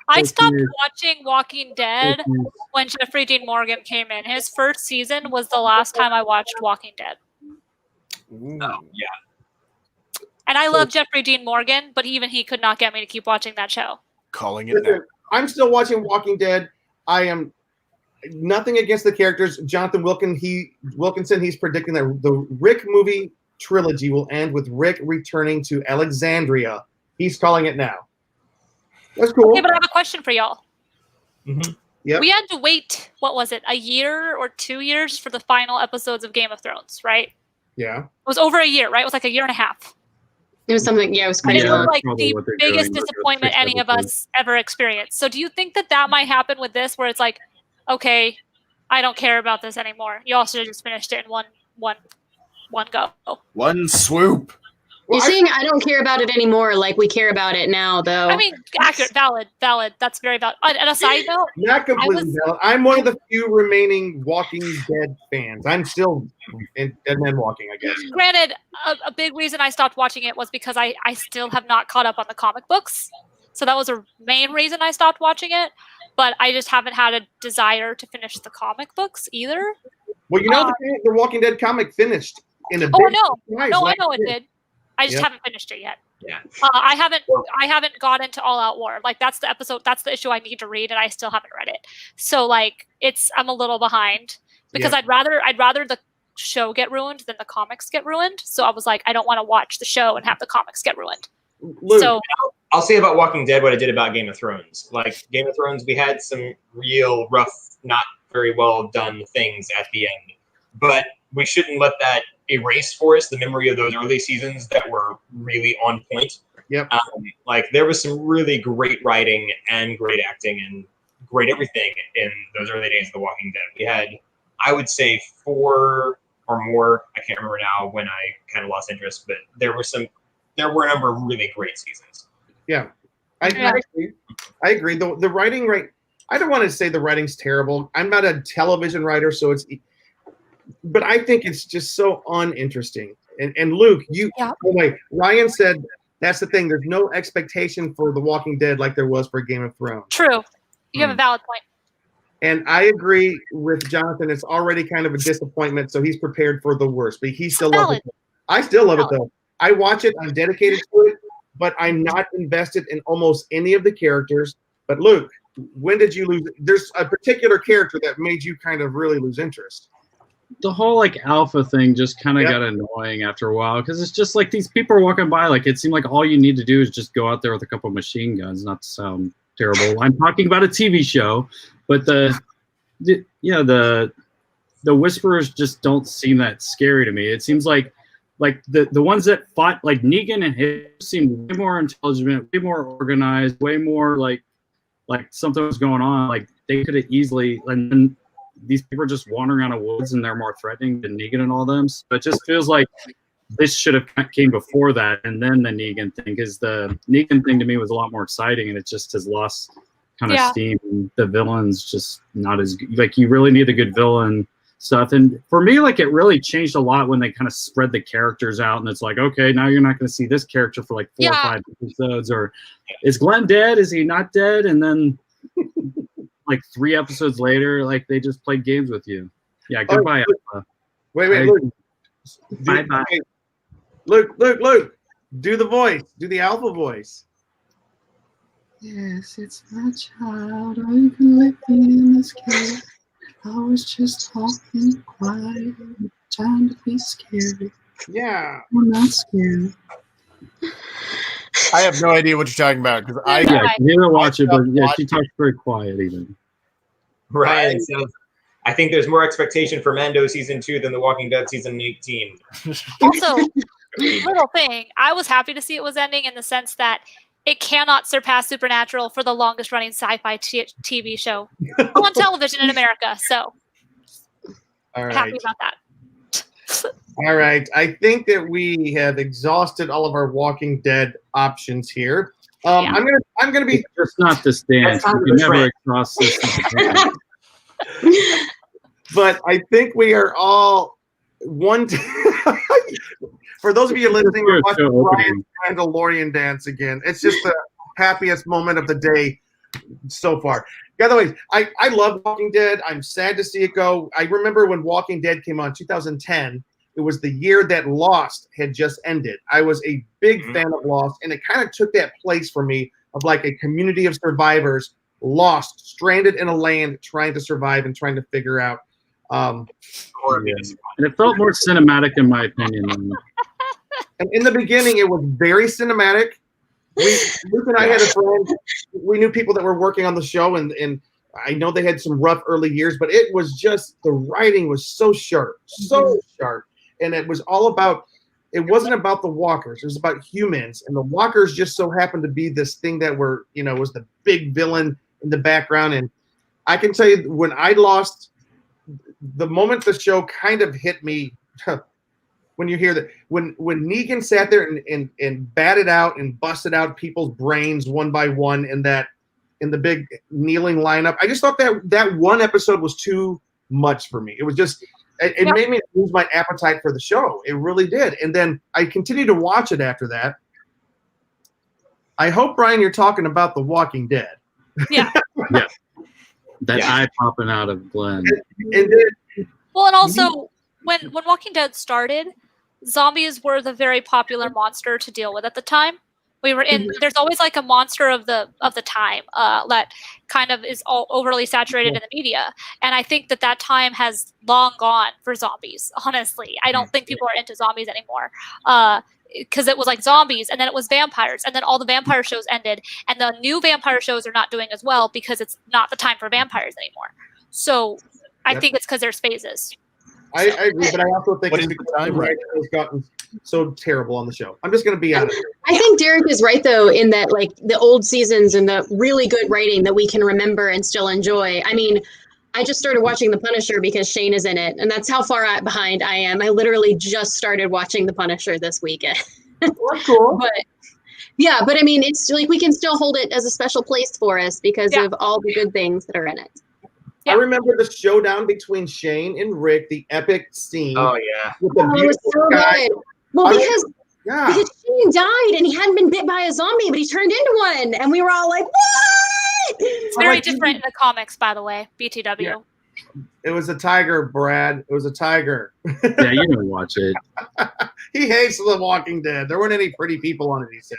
I stopped watching Walking Dead when Jeffrey Dean Morgan came in. His first season was the last time I watched Walking Dead. Oh, yeah. And I love Jeffrey Dean Morgan, but even he could not get me to keep watching that show. Calling it now. I'm still watching Walking Dead. I am nothing against the characters. Jonathan Wilkinson, he's predicting that the Rick movie trilogy will end with Rick returning to Alexandria. He's calling it now. That's cool. Okay, but I have a question for y'all. Mm-hmm. Yep. We had to wait, what was it, a year or 2 years for the final episodes of Game of Thrones, right? Yeah. It was over a year, right? It was like a year and a half. It was something, yeah, it was And crazy. it was like probably the what they're biggest doing. disappointment any of us ever experienced. So do you think that might happen with this, where it's like, okay, I don't care about this anymore. You all should have just finished it in one go. One swoop. You're saying I don't care about it anymore, like we care about it now, though. I mean, accurate, valid. That's very valid. And a side note, Not completely valid. I'm one of the few remaining Walking Dead fans. I'm still in Dead Men Walking, I guess. granted, a big reason I stopped watching it was because I still have not caught up on the comic books. So that was a main reason I stopped watching it. But I just haven't had a desire to finish the comic books either. Well, you know, the Walking Dead comic finished in a Oh, big no. surprise No, I last know it year. did. I just Yep. haven't finished it yet. Yeah. I haven't got into All Out War. Like that's the issue I need to read, and I still haven't read it. So like I'm a little behind because Yeah. I'd rather the show get ruined than the comics get ruined. So I was like, I don't want to watch the show and have the comics get ruined. Luke, So I'll say about Walking Dead what I did about Game of Thrones. Like Game of Thrones, we had some real rough, not very well done things at the end, but we shouldn't let that erase for us the memory of those early seasons that were really on point. Yep. Like there was some really great writing and great acting and great everything in those early days of The Walking Dead. We had, I would say, 4 or more. I can't remember now when I kind of lost interest, but there were a number of really great seasons. yeah. I agree. The writing, right? I don't want to say the writing's terrible. I'm not a television writer, so but I think it's just so uninteresting. And Luke, Ryan said that's the thing. There's no expectation for The Walking Dead like there was for Game of Thrones. true. You have a valid point. And I agree with Jonathan. It's already kind of a disappointment, so he's prepared for the worst. But he still loves it. I still love it though. I watch it. I'm dedicated to it, but I'm not invested in almost any of the characters. But Luke, when did you lose? There's a particular character that made you kind of really lose interest. The whole like alpha thing just kind of got annoying after a while because it's just like these people are walking by. Like it seemed like all you need to do is just go out there with a couple of machine guns. Not to sound terrible. I'm talking about a TV show, but the Whisperers just don't seem that scary to me. It seems like the ones that fought like Negan and him seemed way more intelligent, way more organized, way more like something was going on. Like they could have easily and these people are just wandering around the woods and they're more threatening than Negan and all them. So it just feels like this should have came before that and then the Negan thing, because the Negan thing to me was a lot more exciting and it just has lost kind of steam. And the villain's just not as good. Like you really need a good villain stuff. And for me, like it really changed a lot when they kind of spread the characters out and it's like, okay, now you're not going to see this character for like 4 or 5 episodes, or is Glenn dead? Is he not dead? And then like 3 episodes later, like they just played games with you. Yeah, goodbye. Wait, Luke. Bye. Luke, do the voice. Do the alpha voice. Yes, it's my child. All you can let me in this cage. I was just talking quiet, trying to be scary. Yeah. I'm not scared. I have no idea what you're talking about because I didn't watch it, but yeah, she talks very quiet even. Ryan says, I think there's more expectation for Mando season 2 than The Walking Dead season 18. Also, little thing, I was happy to see it was ending in the sense that it cannot surpass Supernatural for the longest running sci-fi TV show on television in America. So all right. happy about that. All right. I think that we have exhausted all of our Walking Dead options here. I'm gonna be. It's not this dance. You can never exhaust this. But I think we are all one. For those of you listening, we're watching Ryan's Mandalorian dance again. It's just the happiest moment of the day so far. By the way, I love Walking Dead. I'm sad to see it go. I remember when Walking Dead came on 2010. It was the year that Lost had just ended. I was a big fan of Lost, and it kind of took that place for me of like a community of survivors lost, stranded in a land, trying to survive and trying to figure out. And it felt more cinematic, in my opinion. And in the beginning, it was very cinematic. Luke and I had a friend. We knew people that were working on the show, and I know they had some rough early years, but it was just the writing was so sharp, and it was all about. It wasn't about the walkers; it was about humans, and the walkers just so happened to be this thing that were, was the big villain in the background. And I can tell you, when I lost, the moment the show kind of hit me. When you hear that, when Negan sat there and batted out and busted out people's brains one by one in the big kneeling lineup, I just thought that one episode was too much for me. It was just it made me lose my appetite for the show. It really did. And then I continued to watch it after that. I hope, Brian, you're talking about The Walking Dead. Yeah. Yeah. That eye popping out of Glenn. And also when Walking Dead started, zombies were the very popular monster to deal with at the time. We were in. There's always like a monster of the time that kind of is all overly saturated in the media, and I think that time has long gone for zombies. Honestly, I don't think people are into zombies anymore because it was like zombies, and then it was vampires, and then all the vampire shows ended, and the new vampire shows are not doing as well because it's not the time for vampires anymore. So I think it's because there's phases. I agree, but I also think it's because the writing has gotten so terrible on the show. I'm just going to be honest. I think Derek is right, though, in that like the old seasons and the really good writing that we can remember and still enjoy. I mean, I just started watching The Punisher because Shane is in it, and that's how far behind I am. I literally just started watching The Punisher this weekend. That's cool. But I mean, it's like we can still hold it as a special place for us because of all the good things that are in it. I remember the showdown between Shane and Rick, the epic scene. Oh, yeah. It was so good. Well, because Shane died and he hadn't been bit by a zombie, but he turned into one. And we were all like, what? It's very different in the comics, by the way, BTW. Yeah. It was a tiger, Brad. It was a tiger. Yeah, you don't watch it. He hates The Walking Dead. There weren't any pretty people on it, he said.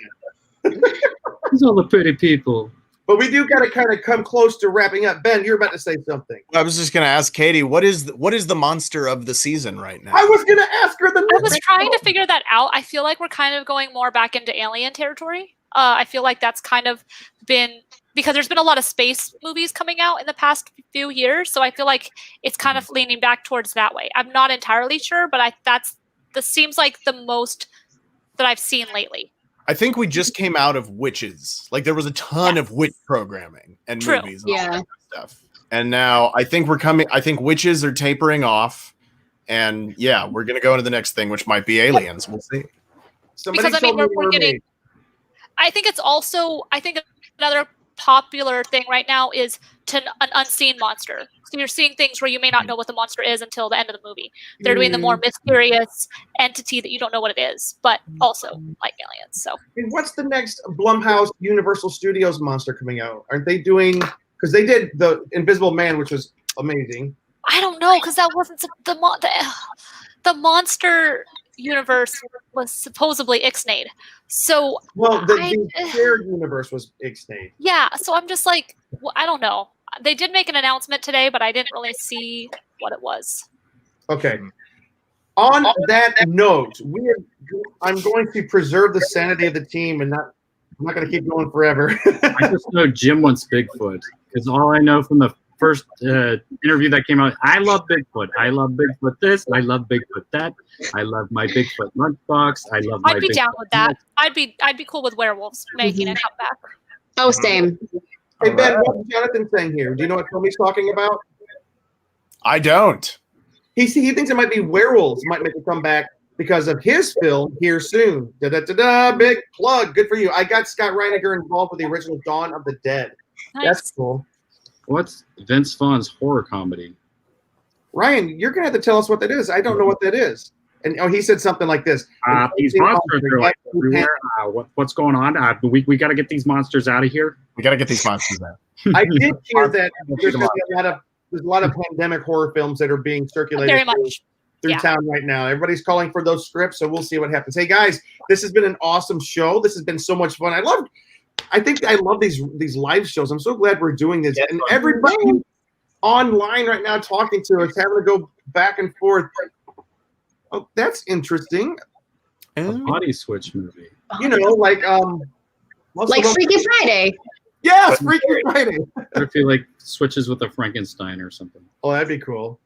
There's all the pretty people. But we do got to kind of come close to wrapping up. Ben, you're about to say something. I was just going to ask Katie, what is the monster of the season right now? I was going to ask her I was trying to figure that out. I feel like we're kind of going more back into alien territory. I feel like that's kind of been because there's been a lot of space movies coming out in the past few years. So I feel like it's kind of leaning back towards that way. I'm not entirely sure, but this seems like the most that I've seen lately. I think we just came out of Witches. Like there was a ton of witch programming and movies and all that kind of stuff. And now I think Witches are tapering off. And we're going to go into the next thing, which might be aliens. We'll see. Somebody because I mean, we're getting. I think it's also. I think another popular thing right now is an unseen monster. So you're seeing things where you may not know what the monster is until the end of the movie. They're doing the more mysterious entity that you don't know what it is, but also like aliens. So what's the next Blumhouse Universal Studios monster coming out? Aren't they doing? Because they did the Invisible Man, which was amazing. I don't know because that wasn't the monster universe was supposedly ixnayed. So the shared universe was ixnayed. Yeah, so I'm just like, I don't know. They did make an announcement today, but I didn't really see what it was. Okay. On that note, I'm going to preserve the sanity of the team and I'm not going to keep going forever. I just know Jim wants Bigfoot because all I know from the first interview that came out, I love Bigfoot. I love Bigfoot this. I love Bigfoot that. I love my Bigfoot lunchbox. I love. I'd be down with that. I'd be cool with werewolves making a comeback. Oh, same. Hey Ben, what's Jonathan saying here? Do you know what Tommy's talking about? I don't. He thinks it might be werewolves might make a comeback because of his film Here Soon. Big plug. Good for you. I got Scott Reiniger involved with the original Dawn of the Dead. Nice. That's cool. What's Vince Vaughn's horror comedy? Ryan, you're gonna have to tell us what that is. I don't know what that is. And he said something like this. These monsters are like everywhere. What's going on? We got to get these monsters out of here. We got to get these monsters out. I did hear that there's a lot of pandemic horror films that are being circulated Very much. through town right now. Everybody's calling for those scripts, so we'll see what happens. Hey guys, this has been an awesome show. This has been so much fun. I think I love these live shows. I'm so glad we're doing this. And everybody online right now talking to us, having to go back and forth. Oh, that's interesting. A body switch movie. You know, like Freaky Friday. Yes, Freaky Friday. I feel like switches with a Frankenstein or something. Oh, that'd be cool.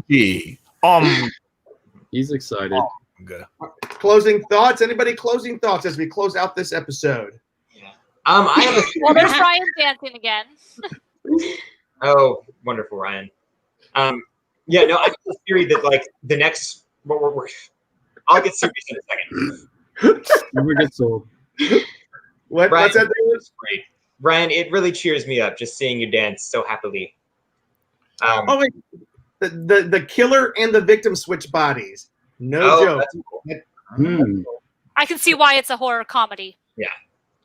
He's excited. Good. Closing thoughts. Anybody closing thoughts as we close out this episode? I have Well, there's Ryan dancing again. Oh, wonderful, Ryan. Yeah, no, I have a theory that like the next. I'll get serious in a second. Never gets old. What's that? Great, Ryan. It really cheers me up just seeing you dance so happily. Oh wait, the killer and the victim switch bodies. No joke. That's cool. I can see why it's a horror comedy. Yeah.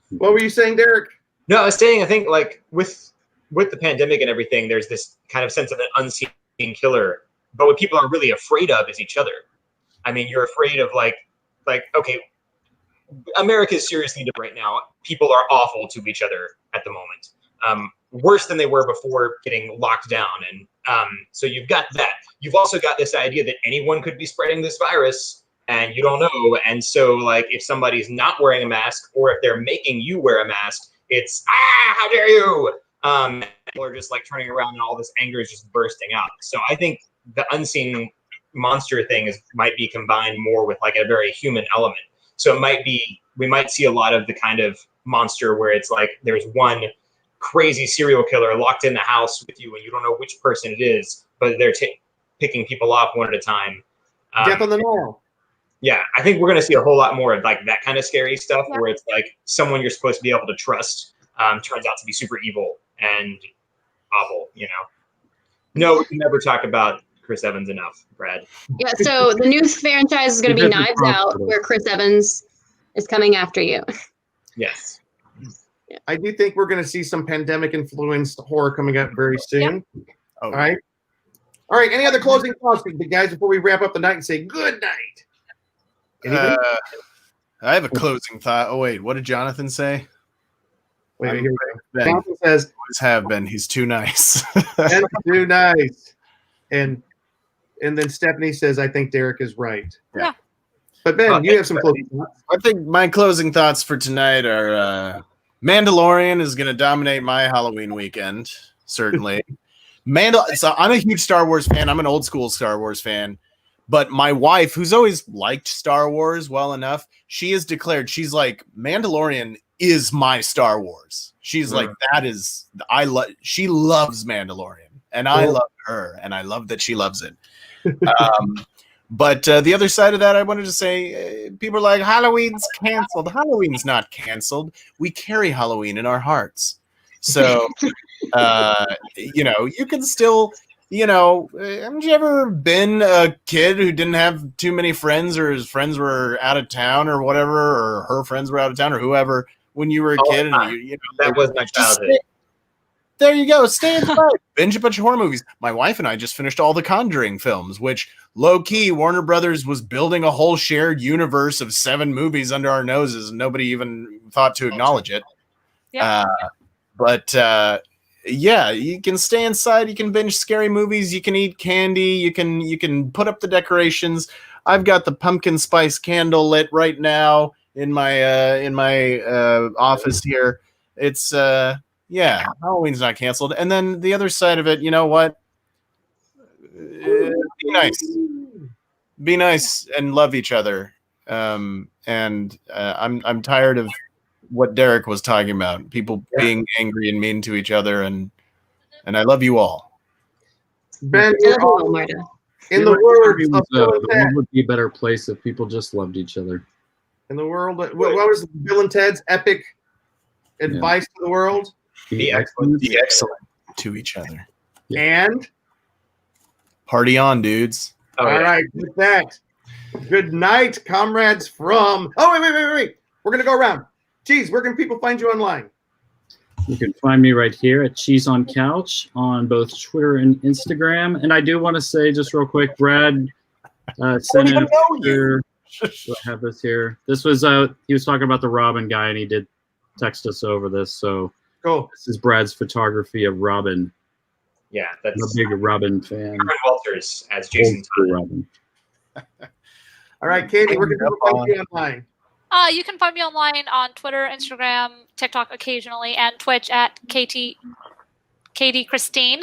What were you saying, Derek? No, I was saying I think like with the pandemic and everything, there's this kind of sense of an unseen killer, but what people are really afraid of is each other. I mean, you're afraid of like okay, America is seriously different right now. People are awful to each other at the moment, worse than they were before getting locked down. And so you've got that. You've also got this idea that anyone could be spreading this virus, and you don't know. And so, like, if somebody's not wearing a mask, or if they're making you wear a mask, it's how dare you? People are just like turning around, and all this anger is just bursting out. So I think the unseen monster thing might be combined more with like a very human element. So it might be, we might see a lot of the kind of monster where it's like there's one crazy serial killer locked in the house with you, and you don't know which person it is, but they're picking people off one at a time. Death on the Nile. Yeah, I think we're going to see a whole lot more of like that kind of scary stuff where it's like someone you're supposed to be able to trust turns out to be super evil and awful, you know. No, we can never talk about Chris Evans enough, Brad. Yeah, so the new franchise is going to be Knives Out, where Chris Evans is coming after you. Yes. I do think we're going to see some pandemic-influenced horror coming up very soon. Oh, All right. All right. Any other closing thoughts, guys, before we wrap up the night and say good night? Anybody? I have a closing thought. Oh, wait. What did Jonathan say? Wait, here we go. Ben. Jonathan says, Always have been. He's too nice. "That's too nice." And then Stephanie says, "I think Derek is right." Yeah. But Ben, you have some closing thoughts. I think my closing thoughts for tonight are Mandalorian is going to dominate my Halloween weekend, certainly. So I'm a huge Star Wars fan. I'm an old school Star Wars fan. But my wife, who's always liked Star Wars well enough, she has declared, she's like, Mandalorian is my Star Wars. She's like, she loves Mandalorian. And I love her. And I love that she loves it. But the other side of that, I wanted to say, people are like, Halloween's canceled. Halloween's not canceled. We carry Halloween in our hearts. So, you can still, haven't you ever been a kid who didn't have too many friends, or his friends were out of town or whatever, or her friends were out of town or whoever when you were a kid? And that was my childhood. There you go. Stay inside. Binge a bunch of horror movies. My wife and I just finished all the Conjuring films, which low-key Warner Brothers was building a whole shared universe of 7 movies under our noses, and nobody even thought to acknowledge it. Yeah. Yeah, you can stay inside. You can binge scary movies. You can eat candy. You can put up the decorations. I've got the pumpkin spice candle lit right now in my office here. It's yeah, Halloween's not canceled. And then the other side of it, you know what? Be nice and love each other. I'm tired of what Derek was talking about. People being angry and mean to each other, and I love you all. Ben, I you're love you, all Marta. in the words of Bill and the Ted. world would be a better place if people just loved each other. In the world, what was Bill and Ted's epic advice to the world? Be excellent. Be excellent to each other. And Party on, dudes. Oh, all yeah. right, with that, good night, comrades from. Oh, wait. We're going to go around. Geez, where can people find you online? You can find me right here at Cheese on Couch on both Twitter and Instagram. And I do want to say just real quick, Brad sent in a picture. I have this here. This was he was talking about the Robin guy, and he did text us over this. So Cool. this is Brad's photography of Robin. Yeah, I'm that's a big Robin fan. Aaron Walters as Jason Old school Todd. Robin. All right, Katie, where can people find you online? You can find me online on Twitter, Instagram, TikTok occasionally, and Twitch at Katie Christine.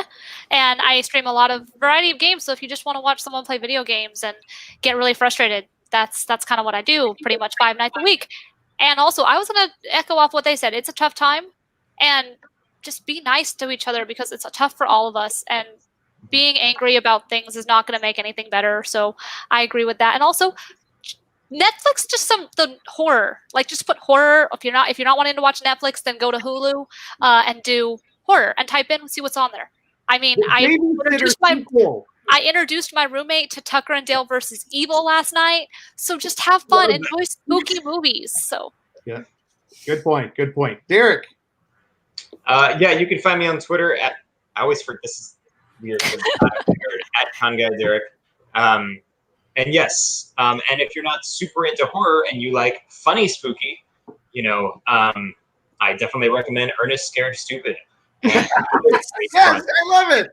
And I stream a lot of variety of games. So if you just want to watch someone play video games and get really frustrated, that's kind of what I do pretty much 5 nights a week. And also, I was going to echo off what they said. It's a tough time, and just be nice to each other because it's tough for all of us. And being angry about things is not going to make anything better. So I agree with that. And also, Netflix, just the horror. Like, just put horror. If you're not wanting to watch Netflix, then go to Hulu and do horror and type in, see what's on there. I mean, I introduced my roommate to Tucker and Dale versus Evil last night. So just have fun, enjoy spooky movies. So yeah, good point. Derek. Yeah, you can find me on Twitter at. I always forget. This is weird. At ConGuyDerek. And yes, and if you're not super into horror and you like funny spooky, I definitely recommend Ernest Scared Stupid. Yes, I love it.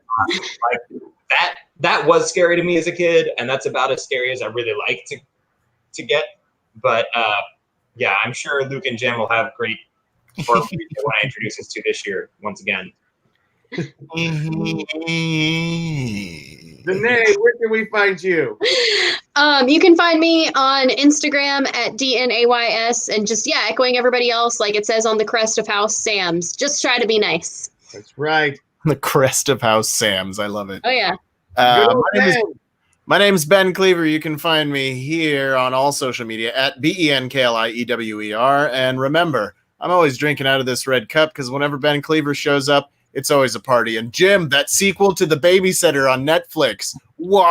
That was scary to me as a kid, and that's about as scary as I really like to get. But yeah, I'm sure Luke and Jen will have great horror movies when I introduce us to this year once again. Danae, where can we find you? You can find me on Instagram at DNAYS, and just echoing everybody else, like it says on the crest of House Sam's. Just try to be nice. That's right. The crest of House Sam's. I love it. Oh yeah. My name's Ben Cleaver. You can find me here on all social media at BENKLIEWER. And remember, I'm always drinking out of this red cup because whenever Ben Cleaver shows up, it's always a party. And Jim, that sequel to The Babysitter on Netflix. What?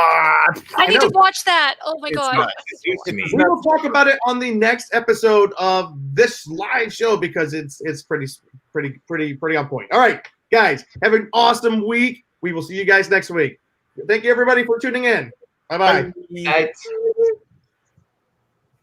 I need to watch that. Oh my god. We will talk about it on the next episode of this live show because it's pretty on point. All right, guys, have an awesome week. We will see you guys next week. Thank you everybody for tuning in. Bye-bye. Bye.